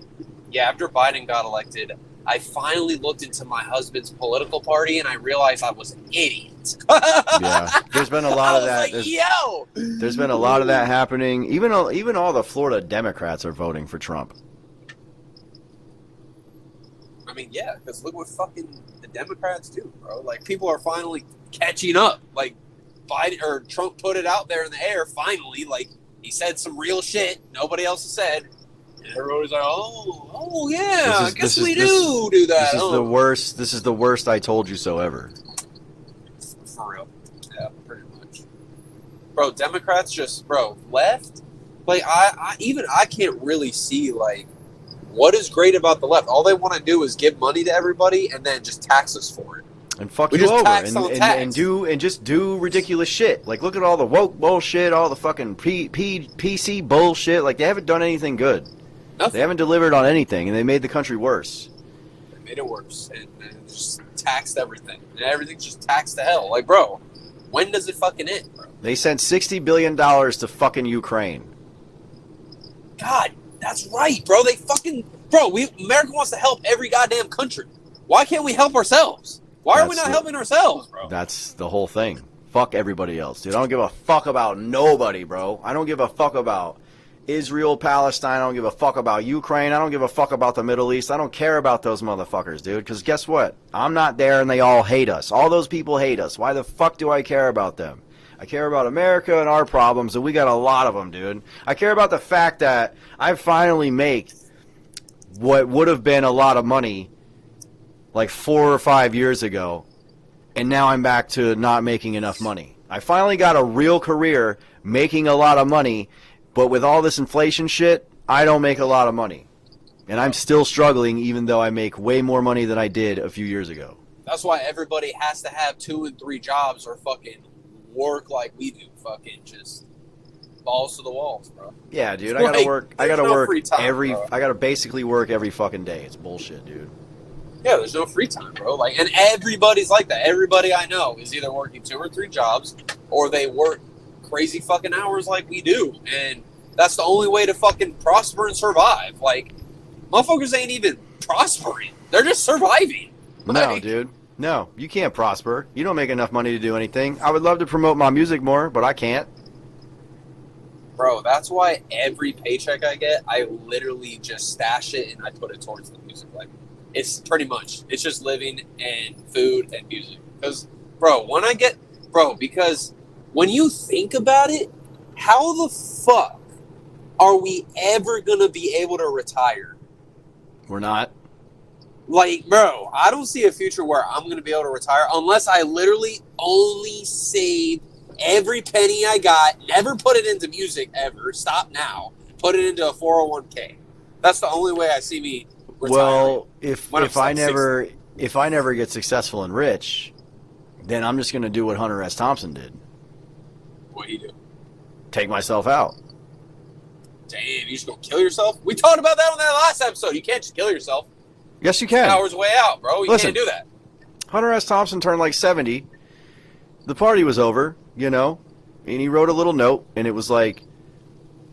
yeah, after Biden got elected, I finally looked into my husband's political party and I realized I was an idiot. Yeah, there's been a lot of that. Like, yo, There's been a lot of that happening. Even all the Florida Democrats are voting for Trump. I mean, yeah, because look what fucking the Democrats do, bro. Like, people are finally catching up. Like, Biden or Trump put it out there in the air. Finally, like, he said some real shit nobody else has said. And everybody's like, oh yeah, I guess we do that. This is the worst. This is the worst I told you so ever. For real. Yeah, pretty much. Bro, Democrats just, left? Like, I can't really see, like, what is great about the left. All they want to do is give money to everybody and then just tax us for it. And fuck We you just over tax on tax. and just do ridiculous shit. Like, look at all the woke bullshit, all the fucking PC bullshit. Like, they haven't done anything good. Nothing. They haven't delivered on anything, and they made the country worse. They made it worse and just taxed everything. And everything's just taxed to hell. Like, bro, when does it fucking end, bro? They sent $60 billion to fucking Ukraine. God, that's right, bro. America wants to help every goddamn country. Why can't we help ourselves? Why are we not helping ourselves, bro? That's the whole thing. Fuck everybody else, dude. I don't give a fuck about nobody, bro. I don't give a fuck about Israel, Palestine. I don't give a fuck about Ukraine. I don't give a fuck about the Middle East. I don't care about those motherfuckers, dude. Because guess what? I'm not there and they all hate us. All those people hate us. Why the fuck do I care about them? I care about America and our problems, and we got a lot of them, dude. I care about the fact that I finally make what would have been a lot of money like 4 or 5 years ago, and now I'm back to not making enough money. I finally got a real career making a lot of money, but with all this inflation shit, I don't make a lot of money. And I'm still struggling even though I make way more money than I did a few years ago. That's why everybody has to have 2 and 3 jobs or fucking work like we do. Fucking just balls to the walls, bro. Yeah, dude. Like, I gotta work. I there's gotta no work free time, every. bro. I gotta basically work every fucking day. It's bullshit, dude. Yeah, there's no free time, bro. Like, and everybody's like that. Everybody I know is either working 2 or 3 jobs, or they work crazy fucking hours like we do, and that's the only way to fucking prosper and survive. Like, motherfuckers ain't even prospering; they're just surviving. No, Like, dude. No, you can't prosper. You don't make enough money to do anything. I would love to promote my music more, but I can't. bro, that's why every paycheck I get, I literally just stash it and I put it towards the music. Like, it's pretty much, it's just living and food and music. Because, because when you think about it, how the fuck are we ever gonna be able to retire? We're not. Like, bro, I don't see a future where I'm gonna be able to retire unless I literally only save every penny I got, never put it into music ever. Stop now. Put it into a 401k. That's the only way I see me retiring. Well, if When I'm I like never get successful and rich, then I'm just gonna do what Hunter S. Thompson did. What do you do? Take myself out. Damn, you just gonna kill yourself? We talked about that on that last episode. You can't just kill yourself. Yes, you can. Hours way out, bro. You Listen. can't do that. Hunter S. Thompson turned like 70. The party was over, and he wrote a little note, and it was like,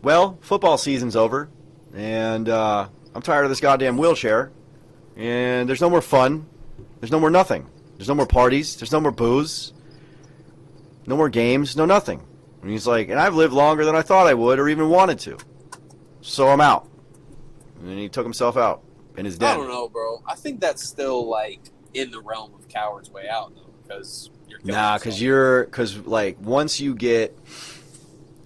well, football season's over, and I'm tired of this goddamn wheelchair, and there's no more fun. There's no more nothing. There's no more parties. There's no more booze. No more games. No nothing. And he's like, and I've lived longer than I thought I would or even wanted to. So I'm out. And then he took himself out in his den. I don't know, bro. I think that's still like in the realm of coward's way out, though, because you're killing Nah, yourself. because like once you get,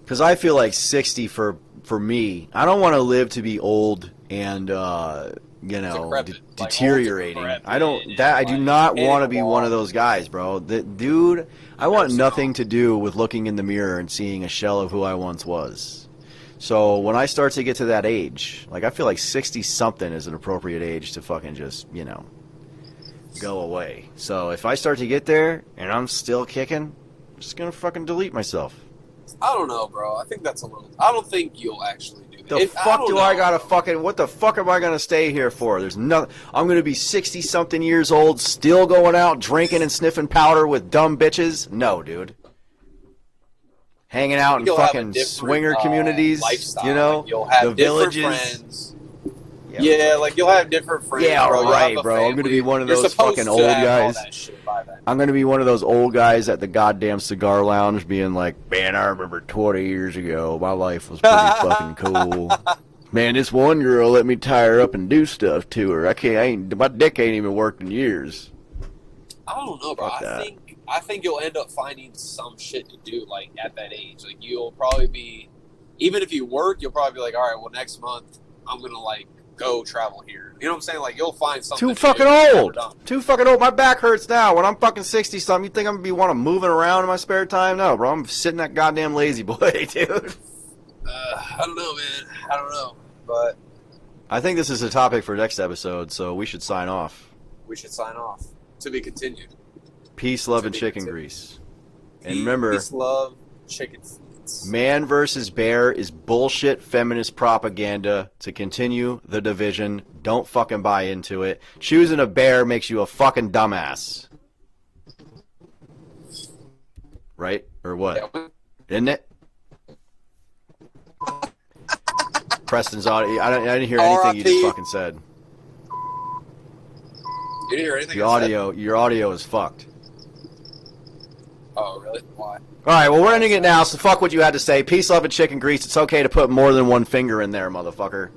because I feel like 60 for me, I don't want to live to be old and Decrepit, like, deteriorating. old, decrepit, I don't and, that I do like, not hitting want to a be wall. one of those guys, bro. Dude, I want Never nothing seen to do with looking in the mirror and seeing a shell of who I once was. So when I start to get to that age, like I feel like 60 something is an appropriate age to fucking just go away. So if I start to get there and I'm still kicking, I'm just gonna fucking delete myself. I don't know, bro. I think that's a little. I don't think you'll actually do that. The fuck do I gotta fucking? What the fuck am I gonna stay here for? There's nothing. I'm gonna be 60 something years old, still going out drinking and sniffing powder with dumb bitches? No, dude. Hanging out in You'll have a fucking different, swinger communities, lifestyle. Like, you'll have the different villages. friends. Yeah, like you'll have different friends. Yeah, bro. You'll right, have a bro. I'm gonna family. be one of You're those supposed fucking to old have all guys. that shit by then. I'm gonna be one of those old guys at the goddamn cigar lounge, being like, "Man, I remember 20 years ago, my life was pretty fucking cool. Man, this one girl let me tie her up and do stuff to her. My dick ain't even worked in years." I don't know, bro. Fuck that. I think you'll end up finding some shit to do, like, at that age. Like, you'll probably be, even if you work, you'll probably be like, all right, well, next month I'm gonna like go travel here. You know what I'm saying? Like, you'll find something. Too to fucking do you've never old. done. Too fucking old. My back hurts now. When I'm fucking 60 something, you think I'm gonna be moving around in my spare time? No, bro. I'm sitting that goddamn lazy boy, dude. I don't know, man. I don't know, but I think this is a topic for next episode, so we should sign off. we should sign off. To be continued. Peace, love, To and be chicken continued. grease. And remember, Peace, love, chicken feet. man versus bear is bullshit feminist propaganda to continue the division. Don't fucking buy into it. Choosing a bear makes you a fucking dumbass. Right? Or what? Yeah. Isn't it? Preston's audio. I didn't hear anything you just R.I.P. fucking said. You didn't hear anything? Your I said? audio is fucked. Oh, really? Why? All right, well, we're ending it now, so fuck what you had to say. Peace, love, and chicken grease. It's okay to put more than one finger in there, motherfucker.